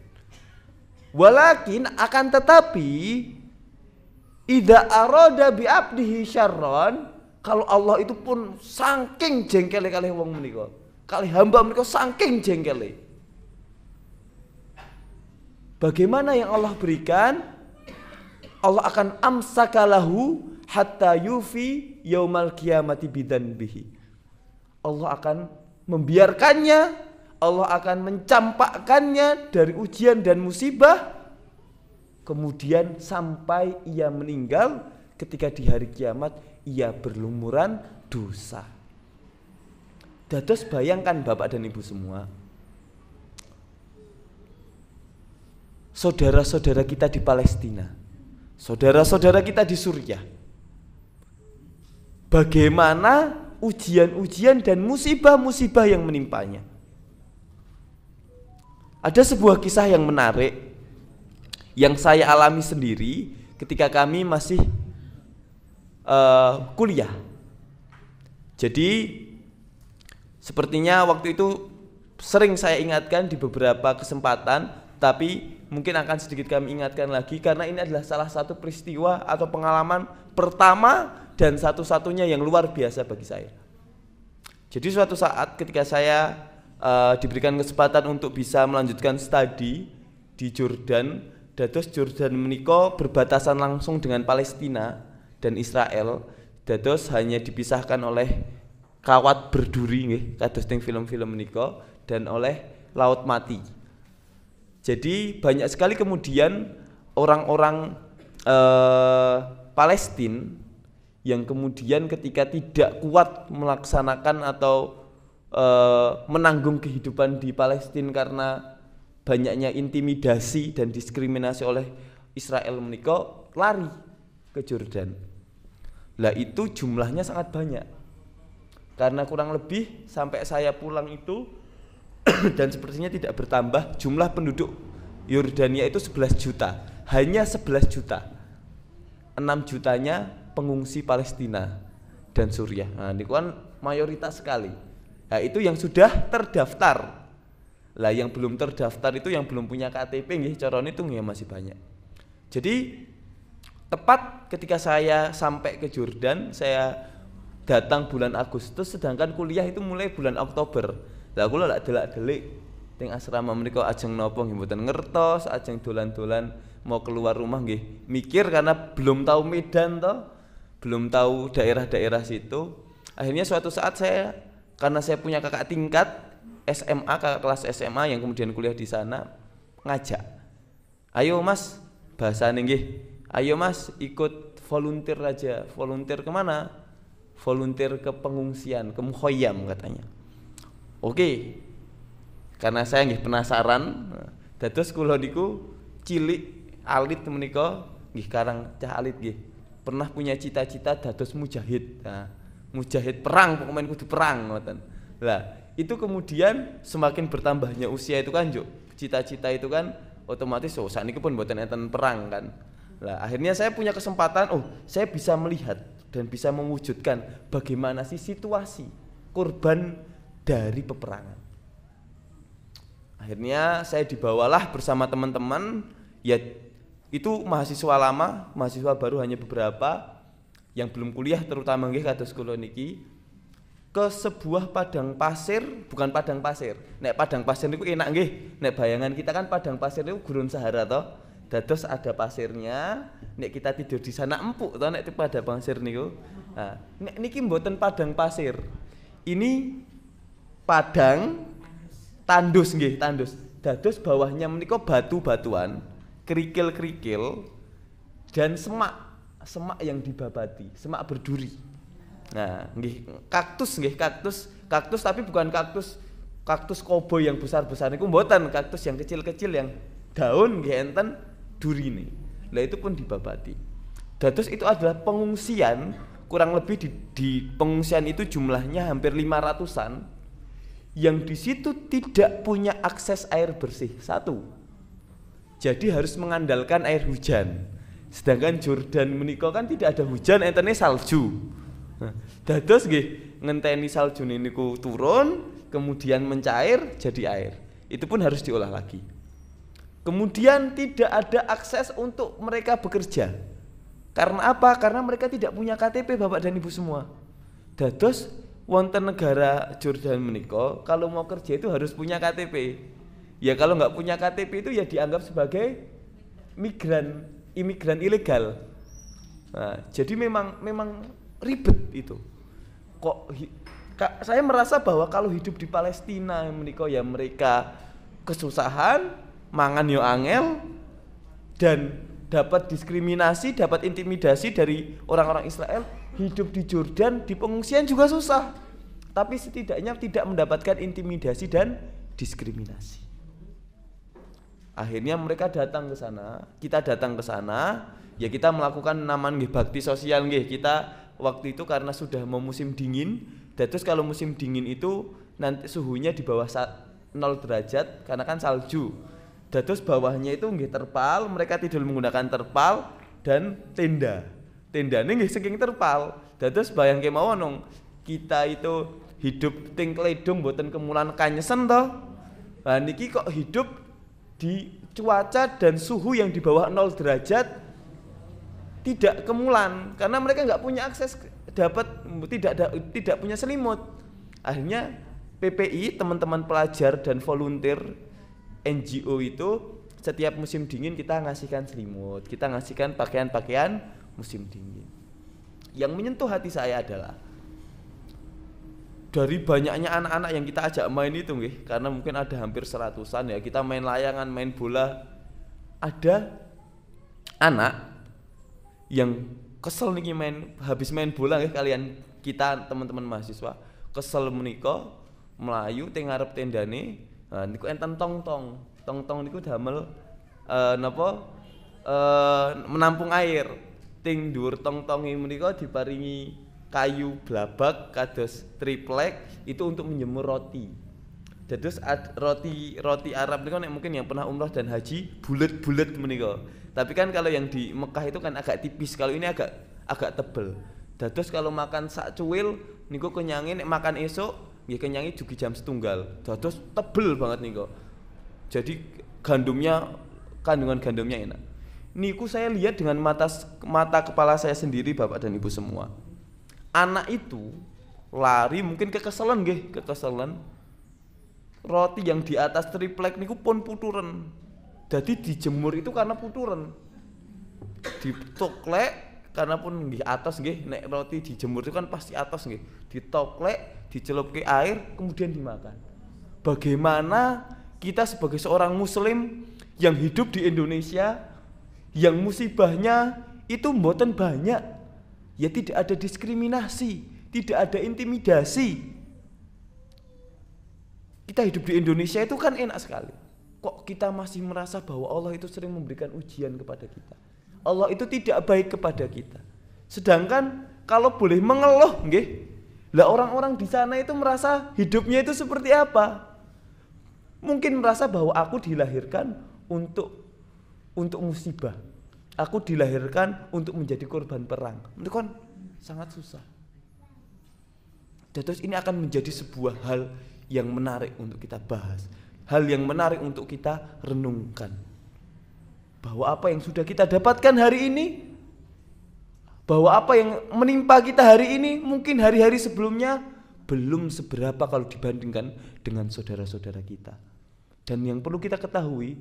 Walakin akan tetapi idza arada bi abdihi syarron, kalau Allah itu pun saking jengkele kalih wong menika, kalih hamba menika saking jengkele. Bagaimana yang Allah berikan? Allah akan amsakalahu hatta yufi yaumal qiyamati bidzanbihi. Allah akan membiarkannya, Allah akan mencampakkannya dari ujian dan musibah, kemudian sampai ia meninggal ketika di hari kiamat ia berlumuran dosa. Dados bayangkan Bapak dan Ibu semua, saudara-saudara kita di Palestina, saudara-saudara kita di Suriah, bagaimana ujian-ujian dan musibah-musibah yang menimpanya. Ada sebuah kisah yang menarik yang saya alami sendiri ketika kami masih kuliah. Jadi sepertinya waktu itu sering saya ingatkan di beberapa kesempatan, tapi mungkin akan sedikit kami ingatkan lagi karena ini adalah salah satu peristiwa atau pengalaman pertama dan satu-satunya yang luar biasa bagi saya. Jadi suatu saat ketika saya diberikan kesempatan untuk bisa melanjutkan studi di Jordan, dados Jordan menika berbatasan langsung dengan Palestina dan Israel, dados hanya dipisahkan oleh kawat berduri nggih kados teng film-film menika dan oleh Laut Mati. Jadi banyak sekali kemudian orang-orang Palestina yang kemudian ketika tidak kuat melaksanakan atau menanggung kehidupan di Palestina karena banyaknya intimidasi dan diskriminasi oleh Israel menika lari ke Jordan. Lah itu jumlahnya sangat banyak. Karena kurang lebih sampai saya pulang itu dan sepertinya tidak bertambah, jumlah penduduk Yordania itu 11 juta. Hanya 11 juta. 6 jutanya pengungsi Palestina dan Suriah. Nah, ini kan mayoritas sekali. Nah, itu yang sudah terdaftar. Lah yang belum terdaftar itu yang belum punya KTP nggih carane itu ya masih banyak. Jadi tepat ketika saya sampai ke Jordan, saya datang bulan Agustus sedangkan kuliah itu mulai bulan Oktober. Lah kula lak delak-delik teng asrama menika ajeng napa nggih mboten ngertos, ajeng dolan-dolan mau keluar rumah nggih. Mikir karena belum tahu Medan toh, belum tahu daerah-daerah situ. Akhirnya suatu saat karena saya punya kakak tingkat SMA, kakak kelas SMA yang kemudian kuliah di sana, ngajak, ayo mas, bahasa nggih, ayo mas ikut volunteer aja. Volunteer kemana? Volunteer ke pengungsian, ke Mukhoyam katanya. Oke, karena saya nggih penasaran, dados kula niku cilik alit menika nggih karang cah alit nggih, pernah punya cita-cita dados mujahid. Nah, mujahid perang, pokoknya kudu perang ngoten. Lah, itu kemudian semakin bertambahnya usia itu kan juk, cita-cita itu kan otomatis sakniki pun mboten enten perang kan. Lah, akhirnya saya punya kesempatan, saya bisa melihat dan bisa mewujudkan bagaimana sih situasi korban dari peperangan. Akhirnya saya dibawalah bersama teman-teman, ya itu mahasiswa lama, mahasiswa baru hanya beberapa yang belum kuliah terutama nggih kados kula niki, ke sebuah padang pasir, bukan padang pasir. Nek padang pasir niku enak nggih. Nek bayangan kita kan padang pasir niku gurun Sahara toh. Dados ada pasirnya, nek kita tidur di sana empuk toh nek padang pasir niku. Nah, nek niki mboten padang pasir. Ini padang tandus nggih, tandus. Dados bawahnya menika batu-batuan, kerikil-kerikil dan semak yang dibabati, semak berduri. Nah, nggih kaktus tapi bukan kaktus koboi yang besar-besar niku mboten, kaktus yang kecil-kecil yang daun nggih enten durine. Lah itu pun dibabati. Dados itu adalah pengungsian, kurang lebih di pengungsian itu jumlahnya hampir 500-an yang di situ tidak punya akses air bersih. Satu. Jadi harus mengandalkan air hujan. Sedangkan Jordan menika kan tidak ada hujan, entene salju. Nah, dados nggih ngenteni salju niku turun, kemudian mencair jadi air. Itu pun harus diolah lagi. Kemudian tidak ada akses untuk mereka bekerja. Karena apa? Karena mereka tidak punya KTP Bapak dan Ibu semua. Dados wonten negara Jordan menika kalau mau kerja itu harus punya KTP. Ya kalau nggak punya KTP itu ya dianggap sebagai imigran ilegal. Nah, jadi memang ribet itu. Saya merasa bahwa kalau hidup di Palestina menika ya mereka kesusahan, mangan yo angel, dan dapat diskriminasi, dapat intimidasi dari orang-orang Israel. Hidup di Jordan di pengungsian juga susah, tapi setidaknya tidak mendapatkan intimidasi dan diskriminasi. Akhirnya mereka datang ke sana, kita datang ke sana, ya kita melakukan naman nggih bakti sosial nggih. Kita waktu itu karena sudah mau musim dingin, dan terus kalau musim dingin itu nanti suhunya di bawah 0 derajat karena kan salju. Dan terus bawahnya itu nggih terpal, mereka tidur menggunakan terpal dan tenda. Tendane nggih saking terpal. Dan terus bayangke mawon kita itu hidup ting kledung mboten kemulan kanyesen toh. Nah niki kok hidup di cuaca dan suhu yang di bawah 0 derajat tidak kemulan karena mereka nggak punya akses tidak punya selimut. Akhirnya PPI, teman-teman pelajar dan volunteer NGO itu setiap musim dingin kita ngasihkan selimut, kita ngasihkan pakaian-pakaian musim dingin. Yang menyentuh hati saya adalah dari banyaknya anak-anak yang kita ajak main itu nggih, karena mungkin ada hampir 100-an ya, kita main layangan, main bola. Ada anak yang kesel niki habis main bola nggih kalian kita teman-teman mahasiswa, kesel menika melayu teng ngarep tendane. Nah niku enten tong-tong. Tong-tong niku damel menampung air. Ting dhuwur tong-tonge menika diparingi kayu blabak kados triplek itu untuk menjemur roti. Terus roti Arab niku nek mungkin yang pernah umrah dan haji bulet-bulet menika. Tapi kan kalau yang di Mekah itu kan agak tipis, kalau ini agak tebel. Terus kalau makan sak cuwil niku kenyange, nek makan esuk nggih kenyange jugi jam setunggal. Terus tebel banget niku. Jadi kandungan gandumnya enak. Niku saya lihat dengan mata kepala saya sendiri Bapak dan Ibu semua. Anak itu lari mungkin kekeselan. Roti yang di atas triplek niku pun puturen. Jadi dijemur itu karena puturen. Ditoklek karena pun di atas nggih, nek roti dijemur itu kan pasti atas nggih. Ditoklek, dicelupke air, kemudian dimakan. Bagaimana kita sebagai seorang muslim yang hidup di Indonesia yang musibahnya itu mboten banyak, ya tidak ada diskriminasi, tidak ada intimidasi. Kita hidup di Indonesia itu kan enak sekali. Kok kita masih merasa bahwa Allah itu sering memberikan ujian kepada kita? Allah itu tidak baik kepada kita. Sedangkan kalau boleh mengeluh nggih, lah orang-orang di sana itu merasa hidupnya itu seperti apa? Mungkin merasa bahwa aku dilahirkan untuk musibah. Aku dilahirkan untuk menjadi korban perang. Itu kan sangat susah. Terus ini akan menjadi sebuah hal yang menarik untuk kita bahas. Hal yang menarik untuk kita renungkan. Bahwa apa yang sudah kita dapatkan hari ini, bahwa apa yang menimpa kita hari ini, mungkin hari-hari sebelumnya belum seberapa kalau dibandingkan dengan saudara-saudara kita. Dan yang perlu kita ketahui,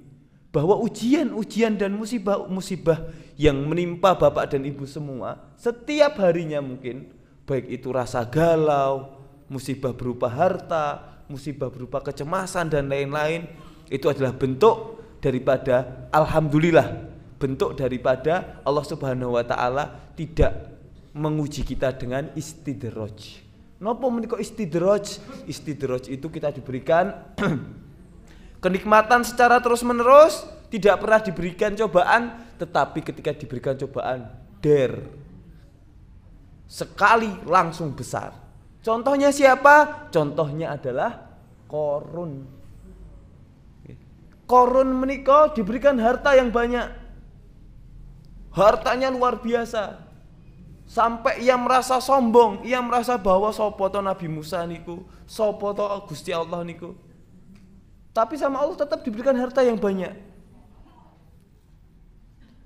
bahwa ujian dan musibah yang menimpa Bapak dan Ibu semua setiap harinya mungkin, baik itu rasa galau, musibah berupa harta, musibah berupa kecemasan dan lain-lain, itu adalah bentuk daripada alhamdulillah, bentuk daripada Allah Subhanahu wa taala tidak menguji kita dengan istidraj. Napa menika istidraj? Istidraj itu kita diberikan kenikmatan secara terus-menerus, tidak pernah diberikan cobaan, tetapi ketika diberikan cobaan, sekali langsung besar. Contohnya siapa? Contohnya adalah Korun. Korun menika diberikan harta yang banyak. hartanya luar biasa. Sampai ia merasa sombong, ia merasa bahwa sopo to Nabi Musa niku, sopo to Gusti Allah niku. Tapi sama Allah tetap diberikan harta yang banyak.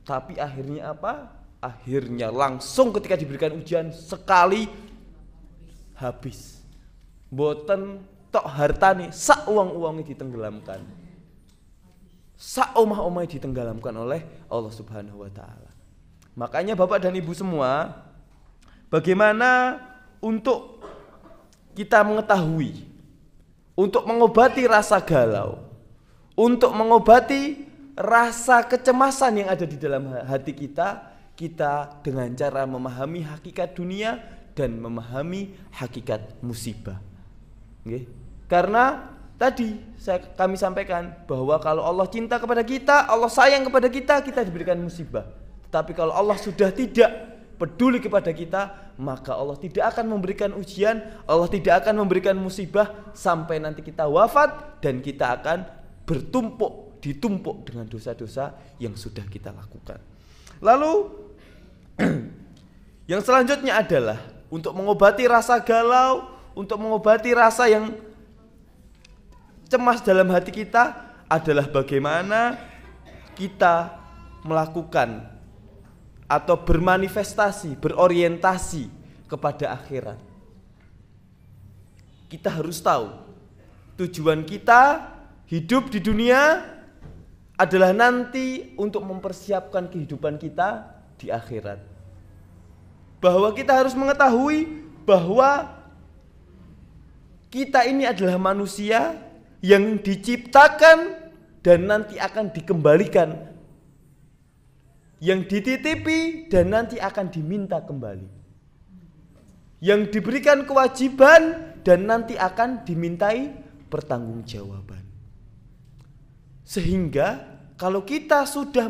Tapi akhirnya apa? Akhirnya langsung ketika diberikan ujian sekali habis. Boten tok hartane, sak uang-uangnya ditenggelamkan. Sak omah-omahnya ditenggelamkan oleh Allah Subhanahu wa taala. Makanya Bapak dan Ibu semua, bagaimana untuk kita mengetahui, untuk mengobati rasa galau, untuk mengobati rasa kecemasan yang ada di dalam hati kita, kita dengan cara memahami hakikat dunia dan memahami hakikat musibah. Okay? Karena tadi kami sampaikan bahwa kalau Allah cinta kepada kita, Allah sayang kepada kita, kita diberikan musibah. Tapi kalau Allah sudah tidak peduli kepada kita, maka Allah tidak akan memberikan ujian, Allah tidak akan memberikan musibah sampai nanti kita wafat dan kita akan ditumpuk dengan dosa-dosa yang sudah kita lakukan. Lalu yang selanjutnya adalah untuk mengobati rasa galau, untuk mengobati rasa yang cemas dalam hati kita adalah bagaimana kita melakukan atau bermanifestasi, berorientasi kepada akhirat. Kita harus tahu tujuan kita hidup di dunia adalah nanti untuk mempersiapkan kehidupan kita di akhirat. Bahwa kita harus mengetahui bahwa kita ini adalah manusia yang diciptakan dan nanti akan dikembalikan, yang dititipi dan nanti akan diminta kembali, yang diberikan kewajiban dan nanti akan dimintai pertanggungjawaban. Sehingga kalau kita sudah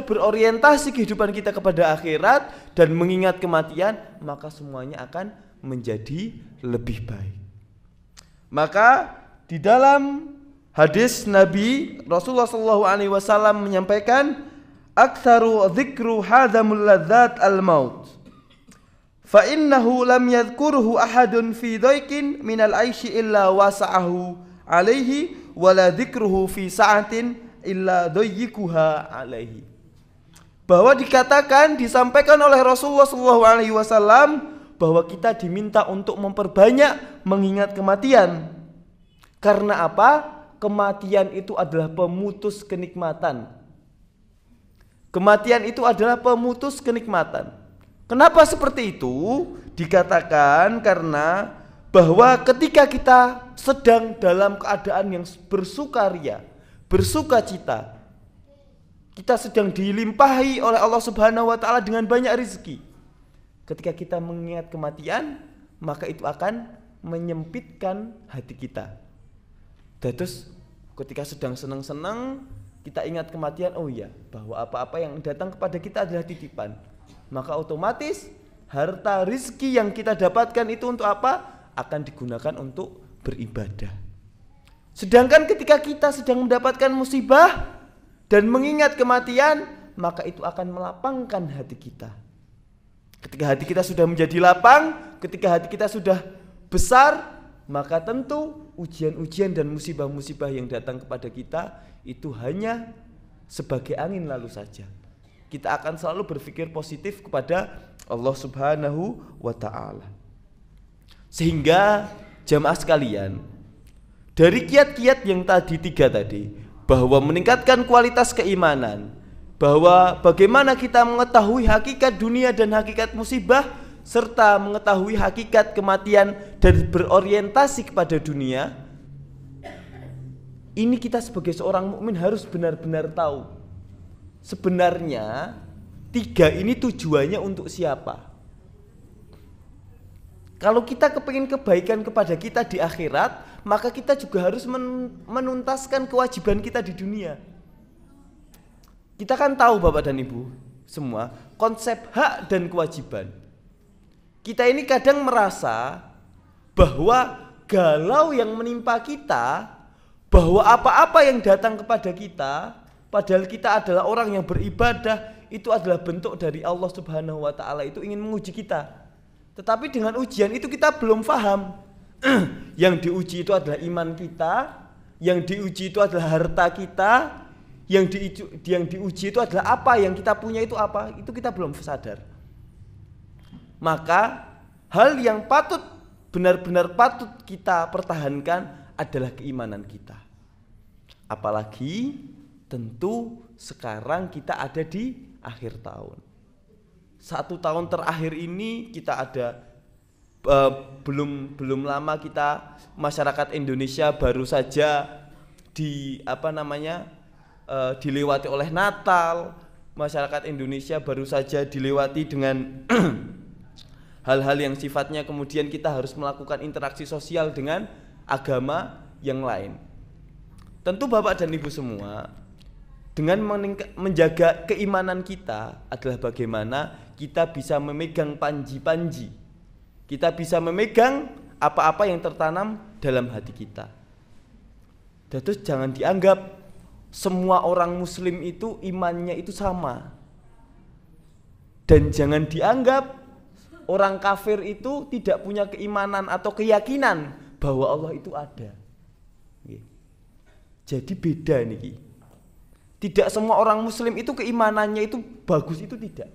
berorientasi kehidupan kita kepada akhirat dan mengingat kematian, maka semuanya akan menjadi lebih baik. Maka di dalam hadis Nabi Rasulullah SAW menyampaikan, aktsaru dzikru hadamul ladzat al-maut fa innahu lam yadhkurhu ahadun fi dhaikin minal aishi illa wasa'ahu alaihi wala dzikruhu fi sa'atin illa dhayyikuha alaihi. Bahwa disampaikan oleh Rasulullah SAW bahwa kita diminta untuk memperbanyak mengingat kematian. Karena apa? Kematian itu adalah pemutus kenikmatan. Kematian itu adalah pemutus kenikmatan. Kenapa seperti itu? Dikatakan karena bahwa ketika kita sedang dalam keadaan yang bersukaria, bersukacita, kita sedang dilimpahi oleh Allah Subhanahu wa taala dengan banyak rezeki. Ketika kita mengingat kematian, maka itu akan menyempitkan hati kita. Terus ketika sedang senang-senang, kita ingat kematian, oh iya, bahwa apa-apa yang datang kepada kita adalah titipan. Maka otomatis harta rizki yang kita dapatkan itu untuk apa? Akan digunakan untuk beribadah. Sedangkan ketika kita sedang mendapatkan musibah dan mengingat kematian, maka itu akan melapangkan hati kita. Ketika hati kita sudah menjadi lapang, ketika hati kita sudah besar, maka tentu ujian-ujian dan musibah-musibah yang datang kepada kita itu hanya sebagai angin lalu saja. Kita akan selalu berpikir positif kepada Allah Subhanahu wa ta'ala. Sehingga jamaah sekalian, dari kiat-kiat yang tadi 3 tadi, bahwa meningkatkan kualitas keimanan, bahwa bagaimana kita mengetahui hakikat dunia dan hakikat musibah, serta mengetahui hakikat kematian dan berorientasi kepada dunia. Ini kita sebagai seorang mukmin harus benar-benar tahu sebenarnya 3 ini tujuannya untuk siapa. Kalau kita kepingin kebaikan kepada kita di akhirat, maka kita juga harus menuntaskan kewajiban kita di dunia. Kita kan tahu Bapak dan Ibu semua konsep hak dan kewajiban. Kita ini kadang merasa bahwa galau yang menimpa kita, bahwa apa-apa yang datang kepada kita, padahal kita adalah orang yang beribadah, itu adalah bentuk dari Allah Subhanahu wa taala itu ingin menguji kita. Tetapi dengan ujian itu kita belum paham. Yang diuji itu adalah iman kita, yang diuji itu adalah harta kita, yang diuji itu adalah apa yang kita punya itu apa, itu kita belum sadar. Maka hal yang benar-benar patut kita pertahankan adalah keimanan kita. Apalagi tentu sekarang kita ada di akhir tahun. 1 tahun terakhir ini kita ada belum lama kita masyarakat Indonesia baru saja dilewati oleh Natal. Masyarakat Indonesia baru saja dilewati dengan hal-hal yang sifatnya kemudian kita harus melakukan interaksi sosial dengan agama yang lain. Tentu Bapak dan Ibu semua, dengan menjaga keimanan kita adalah bagaimana kita bisa memegang panji-panji. Kita bisa memegang apa-apa yang tertanam dalam hati kita. Terus jangan dianggap semua orang muslim itu imannya itu sama. Dan jangan dianggap orang kafir itu tidak punya keimanan atau keyakinan bahwa Allah itu ada. Jadi beda nih. Tidak semua orang muslim itu keimanannya itu bagus, itu tidak.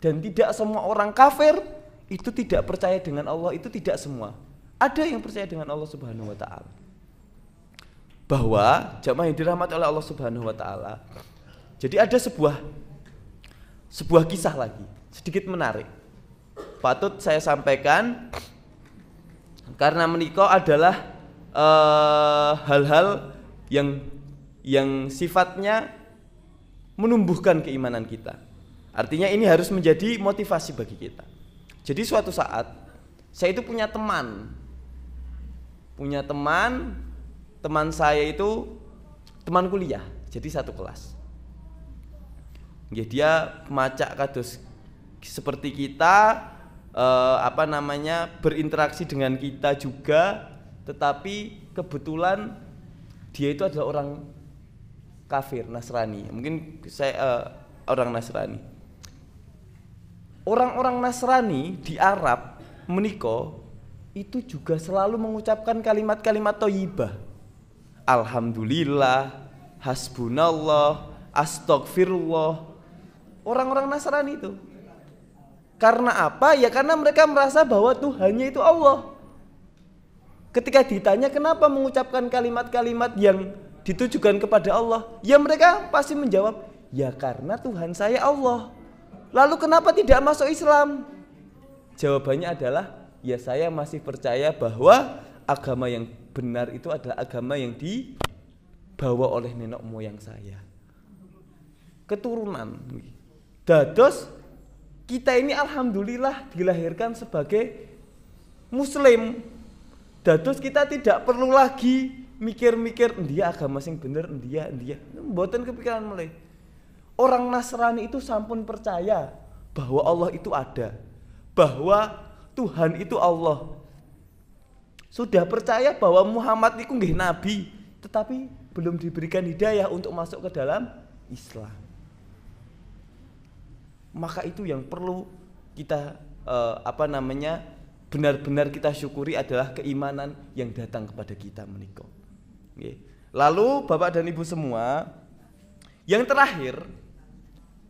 Dan tidak semua orang kafir itu tidak percaya dengan Allah, itu tidak semua. Ada yang percaya dengan Allah Subhanahu wa taala. Bahwa jamaah yang dirahmati oleh Allah Subhanahu wa taala. Jadi ada sebuah kisah lagi, sedikit menarik. Patut saya sampaikan karena menikah adalah hal-hal yang sifatnya menumbuhkan keimanan kita. Artinya ini harus menjadi motivasi bagi kita. Jadi suatu saat saya itu punya teman saya itu teman kuliah, jadi satu kelas. Ya, dia macak kados seperti kita, berinteraksi dengan kita juga, tetapi kebetulan dia itu adalah orang kafir, Nasrani. Mungkin saya orang Nasrani. Orang-orang Nasrani di Arab menikah itu juga selalu mengucapkan kalimat-kalimat thayyibah. Alhamdulillah, hasbunallah, astagfirullah. Orang-orang Nasrani itu. Karena apa? Ya karena mereka merasa bahwa Tuhannya itu Allah. Ketika ditanya kenapa mengucapkan kalimat-kalimat yang ditujukan kepada Allah, ya mereka pasti menjawab, ya karena Tuhan saya Allah. Lalu kenapa tidak masuk Islam? Jawabannya adalah, ya saya masih percaya bahwa agama yang benar itu adalah agama yang dibawa oleh nenek moyang saya, keturunan. Dados kita ini alhamdulillah dilahirkan sebagai muslim. Dados kita tidak perlu lagi mikir-mikir dia agama sing bener, dia mboten kepikiran mulai. Orang Nasrani itu sampun percaya bahwa Allah itu ada, bahwa Tuhan itu Allah. Sudah percaya bahwa Muhammad itu nggih nabi, tetapi belum diberikan hidayah untuk masuk ke dalam Islam. Maka itu yang perlu kita benar-benar kita syukuri adalah keimanan yang datang kepada kita menikah. Lalu Bapak dan Ibu semua, yang terakhir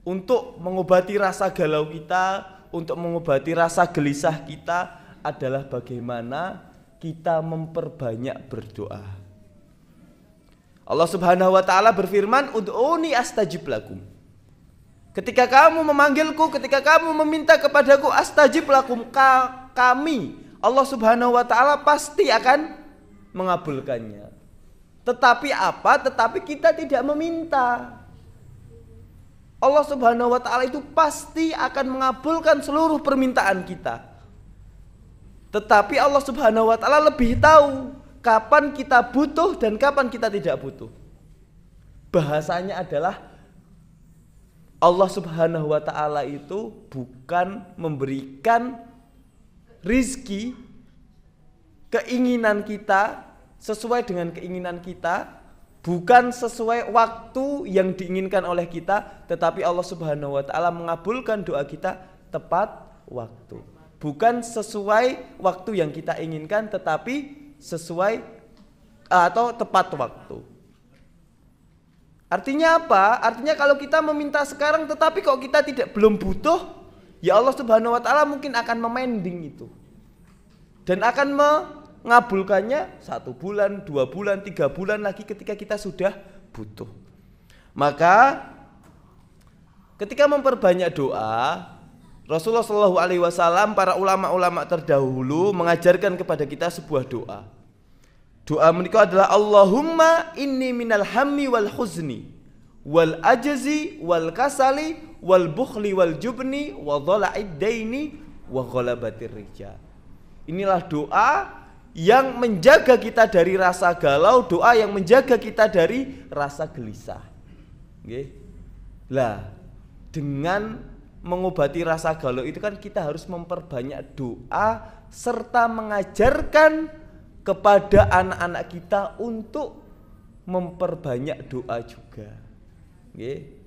untuk mengobati rasa galau kita, untuk mengobati rasa gelisah kita adalah bagaimana kita memperbanyak berdoa. Allah Subhanahu wa taala berfirman, "Ud'uni astajib lakum." Ketika kamu memanggilku, ketika kamu meminta kepadaku, astajib lakum, kami Allah Subhanahu wa taala pasti akan mengabulkannya. Tetapi apa? Tetapi kita tidak meminta. Allah Subhanahu wa taala itu pasti akan mengabulkan seluruh permintaan kita. Tetapi Allah Subhanahu wa taala lebih tahu kapan kita butuh dan kapan kita tidak butuh. Bahasanya adalah Allah Subhanahu wa taala itu bukan memberikan rizki keinginan kita sesuai dengan keinginan kita, bukan sesuai waktu yang diinginkan oleh kita, tetapi Allah Subhanahu wa taala mengabulkan doa kita tepat waktu. Bukan sesuai waktu yang kita inginkan, tetapi sesuai atau tepat waktu. Artinya apa? Artinya kalau kita meminta sekarang tetapi kok kita belum butuh, ya Allah Subhanahu wa taala mungkin akan memending itu. Dan akan mengabulkannya 1 bulan, 2 bulan, 3 bulan lagi ketika kita sudah butuh. Maka ketika memperbanyak doa, Rasulullah SAW, para ulama-ulama terdahulu mengajarkan kepada kita sebuah doa. Doa menika adalah Allahumma inni minal hammi wal huzni wal ajzi wal kasali wal bukhli wal jubni wa dhala'id daini wa ghalabatir rijal. Inilah doa yang menjaga kita dari rasa galau, doa yang menjaga kita dari rasa gelisah. Nggih. Lah, dengan mengobati rasa galau itu kan kita harus memperbanyak doa serta mengajarkan kepada anak-anak kita untuk memperbanyak doa juga. Nggih.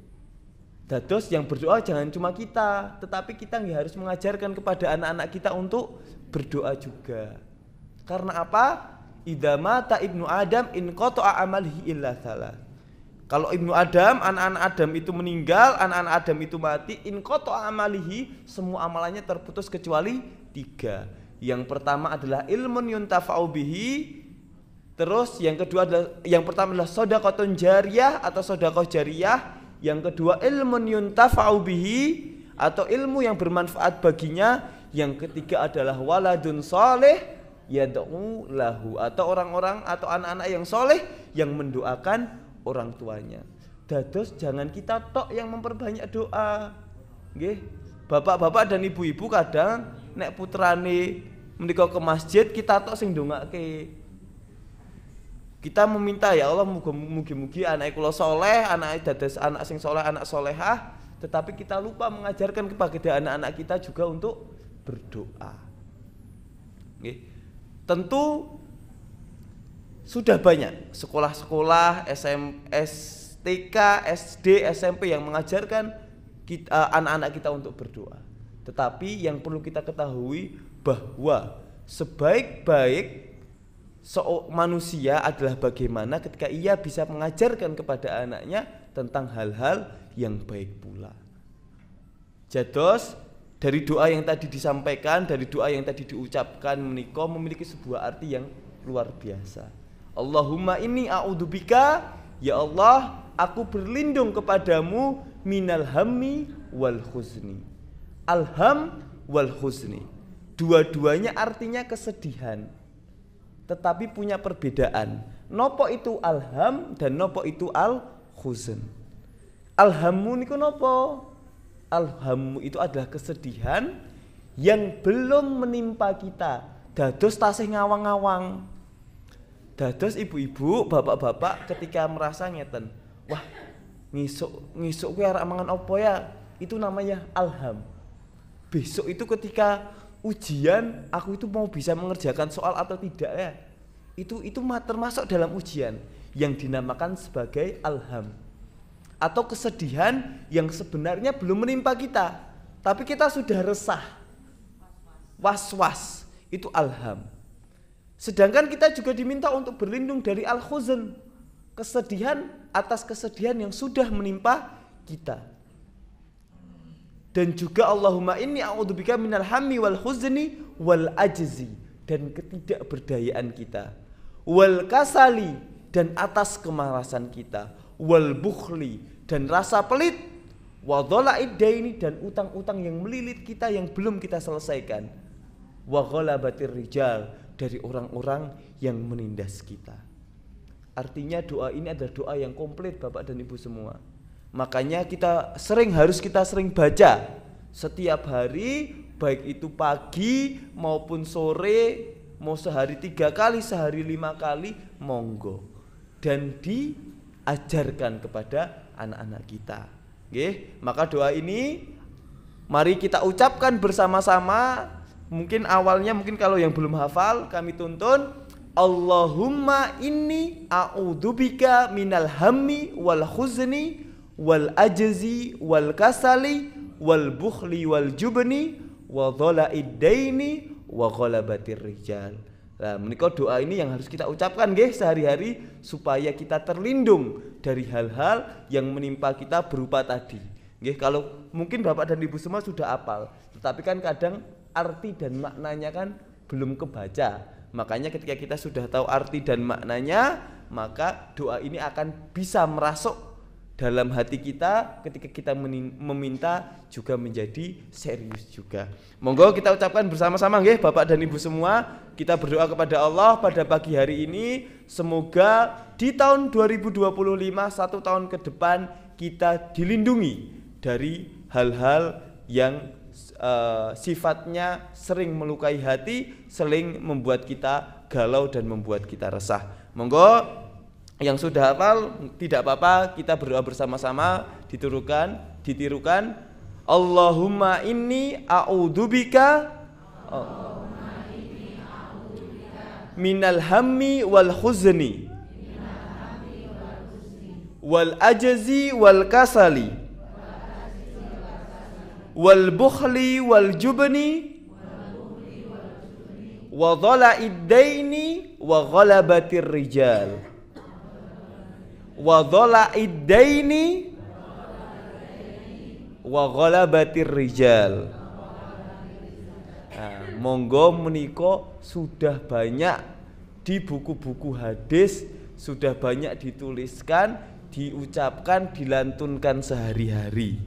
Dados yang berdoa jangan cuma kita, tetapi kita harus mengajarkan kepada anak-anak kita untuk berdoa juga. Karena apa? Idza mata ibnu Adam in qata'a amalihi illa salah. Kalau ibnu Adam, anak-anak Adam itu meninggal, anak-anak Adam itu mati, in qata'a amalihi, semua amalannya terputus kecuali 3. Yang pertama adalah ilmun yuntafa'u bihi. Terus yang kedua adalah, yang pertama adalah shadaqatun jariyah atau sedekah jariyah. Yang kedua ilmun yuntafa'u bihi atau ilmu yang bermanfaat baginya. Yang ketiga adalah waladun saleh yad'u lahu atau orang-orang atau anak-anak yang soleh yang mendoakan orang tuanya. Dados jangan kita tok yang memperbanyak doa. Nggih. Bapak-bapak dan ibu-ibu kadang nek putrane menika ke masjid kita tok sing ndongake. Kita meminta ya Allah mugi-mugi anak kula soleh, anak dados anak sing soleh, anak solehah, tetapi kita lupa mengajarkan kepada anak-anak kita juga untuk berdoa. Nggih. Tentu sudah banyak sekolah-sekolah STK, SD, SMP yang mengajarkan anak-anak kita untuk berdoa. Tetapi yang perlu kita ketahui bahwa sebaik-baik manusia adalah bagaimana ketika ia bisa mengajarkan kepada anaknya tentang hal-hal yang baik pula. Jados dari doa yang tadi disampaikan, dari doa yang tadi diucapkan menika memiliki sebuah arti yang luar biasa. Allahumma inni a'udzubika, ya Allah, aku berlindung kepadamu minal hammi wal huzni. Alham wal huzni. Dua-duanya artinya kesedihan, tetapi punya perbedaan. Nopo itu alham dan nopo itu al-huzn. Alhammu niku nopo? Alhammu itu adalah kesedihan yang belum menimpa kita. Dados tasih ngawang-ngawang. Dados ibu-ibu, bapak-bapak ketika merasa ngeten, wah ngisuk kuwi arek mangan opo ya? Itu namanya alham. Besok itu ketika ujian, aku itu mau bisa mengerjakan soal atau tidak ya? Itu termasuk dalam ujian yang dinamakan sebagai alham. Atau kesedihan yang sebenarnya belum menimpa kita, tapi kita sudah resah, was-was, itu alham. Sedangkan kita juga diminta untuk berlindung dari al-huzn, kesedihan atas kesedihan yang sudah menimpa kita. Dan juga Allahumma inni a'udzubika minal hammi wal huzni wal ajzi, dan ketidakberdayaan kita, wal kasali, dan atas kemalasan kita, wal bukhli, dan rasa pelit, wa dhala'id daini, dan utang-utang yang melilit kita yang belum kita selesaikan, wa ghalabatir rijal, dari orang-orang yang menindas kita. Artinya doa ini adalah doa yang komplit Bapak dan Ibu semua. Makanya harus kita sering baca setiap hari, baik itu pagi maupun sore, mau sehari 3 kali, sehari 5 kali, monggo. Dan diajarkan kepada anak-anak kita. Nggih, maka doa ini mari kita ucapkan bersama-sama. Mungkin awalnya kalau yang belum hafal kami tuntun Allahumma inni a'udzubika minal hammi wal khuzni wal ajzi wal kasali wal bukhli wal jubni wa dhala'id daini wa ghalabatir rijal. Nah, menika doa ini yang harus kita ucapkan nggih sehari-hari supaya kita terlindung dari hal-hal yang menimpa kita berupa tadi. Nggih, kalau mungkin Bapak dan Ibu semua sudah hafal, tetapi kan kadang arti dan maknanya kan belum kebaca. Makanya ketika kita sudah tahu arti dan maknanya, maka doa ini akan bisa merasuk dalam hati kita ketika kita meminta juga menjadi serius juga. Monggo kita ucapkan bersama-sama nggih Bapak dan Ibu semua, kita berdoa kepada Allah pada pagi hari ini semoga di tahun 2025 satu tahun ke depan kita dilindungi dari hal-hal yang sifatnya sering melukai hati, sering membuat kita galau dan membuat kita resah. Monggo yang sudah hafal tidak apa-apa, kita berdoa bersama-sama, ditirukan Allahumma inni a'udzubika minal hammi wal khuzni wal ajzi wal kasali wal bukhli wal jubni wa dhala'id daini wa ghalabatir rijal. Wa dhala'id daini wa ghalabatir rijal. Nah, monggo menika sudah banyak di buku-buku hadis, sudah banyak dituliskan, diucapkan, dilantunkan sehari-hari.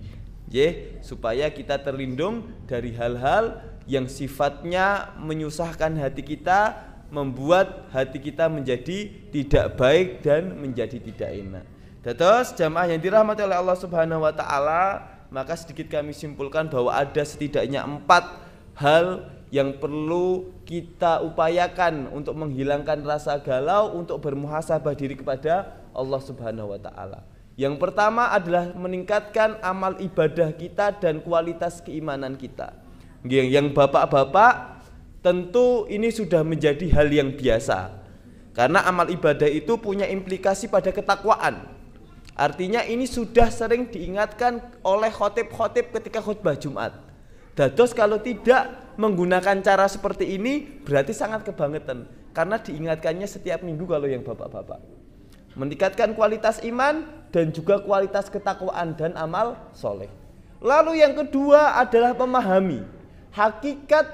Supaya kita terlindung dari hal-hal yang sifatnya menyusahkan hati kita, membuat hati kita menjadi tidak baik dan menjadi tidak enak. Dados jamaah yang dirahmati oleh Allah Subhanahu wa taala, maka sedikit kami simpulkan bahwa ada setidaknya 4 hal yang perlu kita upayakan untuk menghilangkan rasa galau, untuk bermuhasabah diri kepada Allah Subhanahu wa taala. Yang pertama adalah meningkatkan amal ibadah kita dan kualitas keimanan kita. Yang bapak-bapak tentu ini sudah menjadi hal yang biasa. Karena amal ibadah itu punya implikasi pada ketakwaan. Artinya ini sudah sering diingatkan oleh khotib-khotib ketika khutbah Jumat. Dados kalau tidak menggunakan cara seperti ini berarti sangat kebangetan. Karena diingatkannya setiap minggu kalau yang bapak-bapak. Meningkatkan kualitas iman dan juga kualitas ketakwaan dan amal soleh. Lalu yang kedua adalah memahami hakikat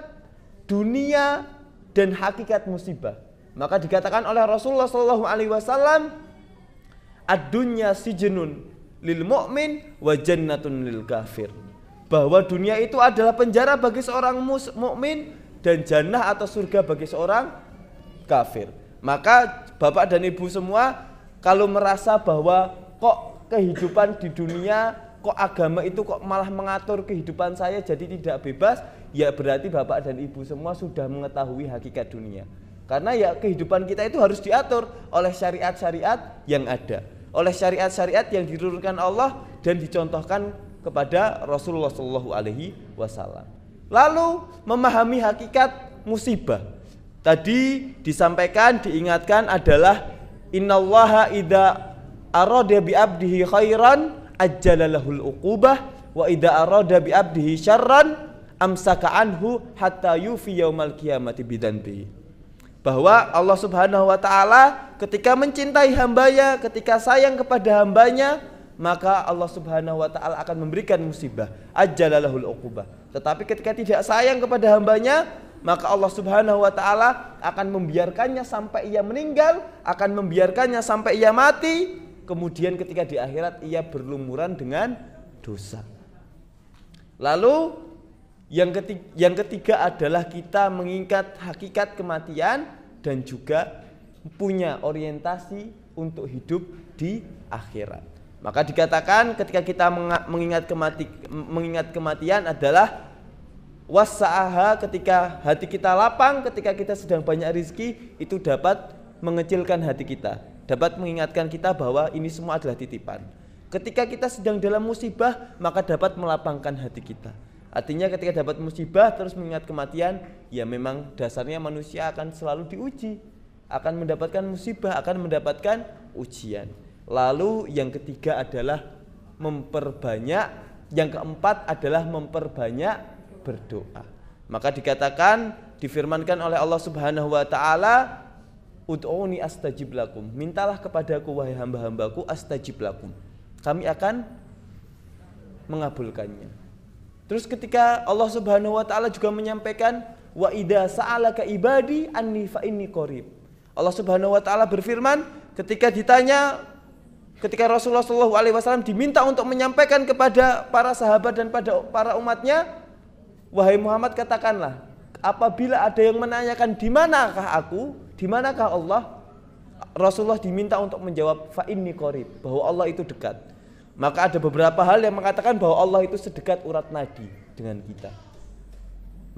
dunia dan hakikat musibah. Maka dikatakan oleh Rasulullah SAW, ad-dunya sijnun lil mu'min wa jannatun lil kafir. Bahwa dunia itu adalah penjara bagi seorang mukmin dan jannah atau surga bagi seorang kafir. Maka Bapak dan Ibu semua, kalau merasa bahwa kok kehidupan di dunia, kok agama itu kok malah mengatur kehidupan saya jadi tidak bebas, ya berarti Bapak dan Ibu semua sudah mengetahui hakikat dunia. Karena ya kehidupan kita itu harus diatur oleh syariat-syariat yang ada, oleh syariat-syariat yang diturunkan Allah dan dicontohkan kepada Rasulullah SAW. Lalu memahami hakikat musibah. Tadi disampaikan, diingatkan adalah innallaha idza arada bi abdihi khairan ajjalalahul uqubah wa idza arada bi abdihi syarran amsaka anhu hatta yufi yaumal qiyamati bidzanbi. Bahwa Allah Subhanahu wa taala ketika mencintai hambanya, ketika sayang kepada hambanya, maka Allah Subhanahu wa taala akan memberikan musibah, ajjalalahul uqubah. Tetapi ketika tidak sayang kepada hambanya, maka Allah Subhanahu wa taala akan membiarkannya sampai ia meninggal, akan membiarkannya sampai ia mati, kemudian ketika di akhirat ia berlumuran dengan dosa. Lalu yang ketiga adalah kita mengingat hakikat kematian dan juga punya orientasi untuk hidup di akhirat. Maka dikatakan ketika kita mengingat kematian adalah wasa'aha, ketika hati kita lapang, ketika kita sedang banyak rezeki, itu dapat mengecilkan hati kita, dapat mengingatkan kita bahwa ini semua adalah titipan. Ketika kita sedang dalam musibah, maka dapat melapangkan hati kita. Artinya ketika dapat musibah terus mengingat kematian, ya memang dasarnya manusia akan selalu diuji, akan mendapatkan musibah, akan mendapatkan ujian. Lalu yang ketiga adalah memperbanyak, yang keempat adalah memperbanyak berdoa. Maka dikatakan, difirmankan oleh Allah Subhanahu wa taala, ud'uni astajib lakum. Mintalah kepadaku wahai hamba-hambaku, astajib lakum. Kami akan mengabulkannya. Terus ketika Allah Subhanahu wa taala juga menyampaikan, wa idza sa'alaka ibadi anni fa inni qarib. Allah Subhanahu wa taala berfirman ketika Rasulullah SAW diminta untuk menyampaikan kepada para sahabat dan pada para umatnya, wahai Muhammad, katakanlah, apabila ada yang menanyakan di manakah aku, di manakah Allah, Rasulullah diminta untuk menjawab fa inni qarib, bahwa Allah itu dekat. Maka ada beberapa hal yang mengatakan bahwa Allah itu sedekat urat nadi dengan kita.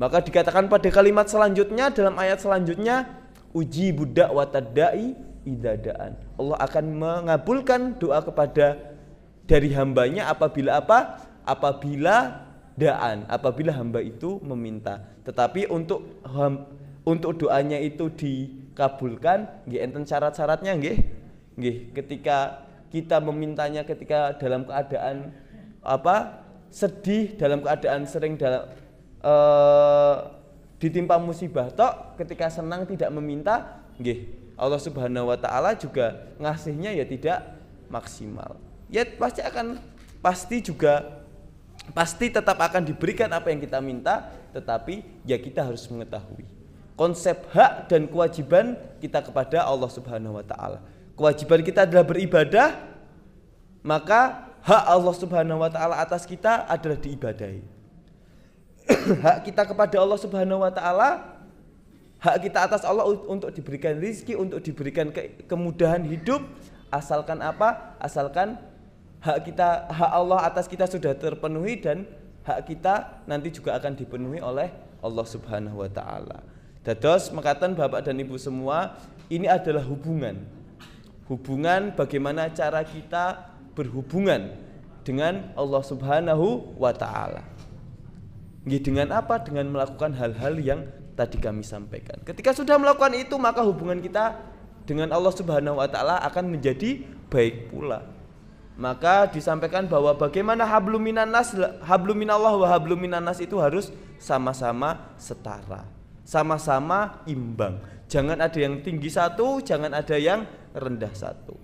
Maka dikatakan pada kalimat selanjutnya, dalam ayat selanjutnya, uji budak watadai idadaan. Allah akan mengabulkan doa kepada dari hambanya apabila apa? Apabila daan, apabila hamba itu meminta. Tetapi untuk doanya itu dikabulkan, nggih enten syarat-syaratnya nggih. Nggih, ketika kita memintanya ketika dalam keadaan sedih, dalam keadaan sering ditimpa musibah, tok ketika senang tidak meminta, nggih Allah Subhanahu wa taala juga ngasihnya ya tidak maksimal. Ya pasti tetap akan diberikan apa yang kita minta, tetapi ya kita harus mengetahui konsep hak dan kewajiban kita kepada Allah Subhanahu wa taala. Kewajiban kita adalah beribadah, maka hak Allah Subhanahu wa taala atas kita adalah diibadahi. Hak kita kepada Allah Subhanahu wa taala, hak kita atas Allah untuk diberikan rizki, untuk diberikan kemudahan hidup, asalkan apa? Asalkan hak Allah atas kita sudah terpenuhi, dan hak kita nanti juga akan dipenuhi oleh Allah Subhanahu wa taala. Dados mekaten Bapak dan Ibu semua, ini adalah hubungan bagaimana cara kita berhubungan dengan Allah Subhanahu wa taala. Dengan apa? Dengan melakukan hal-hal yang tadi kami sampaikan. Ketika sudah melakukan itu, maka hubungan kita dengan Allah Subhanahu wa taala akan menjadi baik pula. Maka disampaikan bahwa bagaimana hablum minallah wa hablum minannas itu harus sama-sama setara, sama-sama imbang. Jangan ada yang tinggi satu, jangan ada yang rendah satu.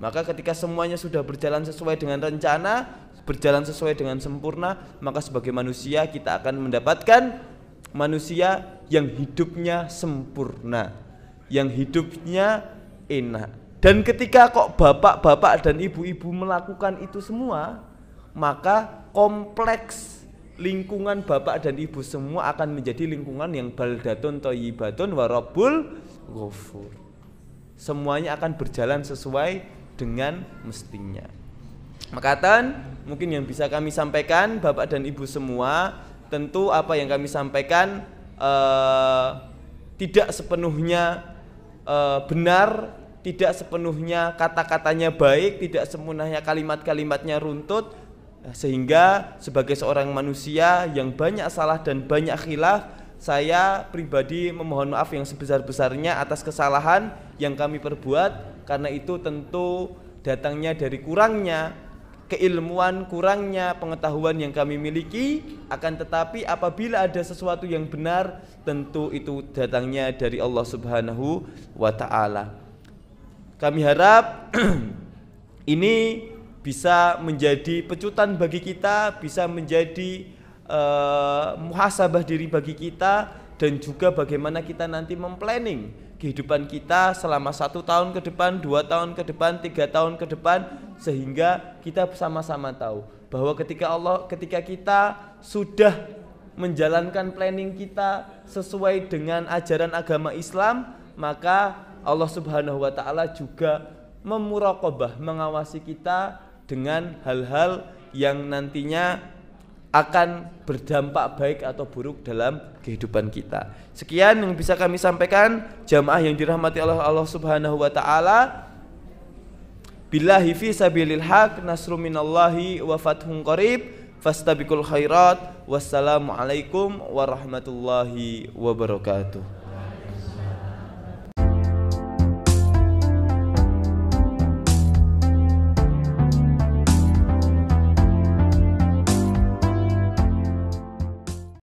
Maka ketika semuanya sudah berjalan sesuai dengan rencana, berjalan sesuai dengan sempurna, maka sebagai manusia kita akan mendapatkan manusia yang hidupnya sempurna, yang hidupnya enak. Dan ketika kok bapak-bapak dan ibu-ibu melakukan itu semua, maka kompleks lingkungan bapak dan ibu semua akan menjadi lingkungan yang baldatun thayyibatun wa rabbul ghafur. Semuanya akan berjalan sesuai dengan mestinya. Makatan mungkin yang bisa kami sampaikan Bapak dan Ibu semua, tentu apa yang kami sampaikan tidak sepenuhnya benar, tidak sepenuhnya kata-katanya baik, tidak sepenuhnya kalimat-kalimatnya runtut, sehingga sebagai seorang manusia yang banyak salah dan banyak khilaf, saya pribadi memohon maaf yang sebesar-besarnya atas kesalahan yang kami perbuat, karena itu tentu datangnya dari kurangnya keilmuan, kurangnya pengetahuan yang kami miliki. Akan tetapi apabila ada sesuatu yang benar, tentu itu datangnya dari Allah Subhanahu wa ta'ala. Kami harap ini bisa menjadi pecutan bagi kita, bisa menjadi muhasabah diri bagi kita, dan juga bagaimana kita nanti memplanning kehidupan kita selama 1 tahun ke depan, 2 tahun ke depan, 3 tahun ke depan, sehingga kita sama-sama tahu bahwa ketika kita sudah menjalankan planning kita sesuai dengan ajaran agama Islam, maka Allah Subhanahu wa ta'ala juga memuraqabah, mengawasi kita dengan hal-hal yang nantinya akan berdampak baik atau buruk dalam kehidupan kita. Sekian yang bisa kami sampaikan, jamaah yang dirahmati Allah Subhanahu wa ta'ala. Billahi fi sabilil haq, nasru minallahi wa fathun qarib, fastabiqul khairat. Wassalamualaikum warahmatullahi wabarakatuh.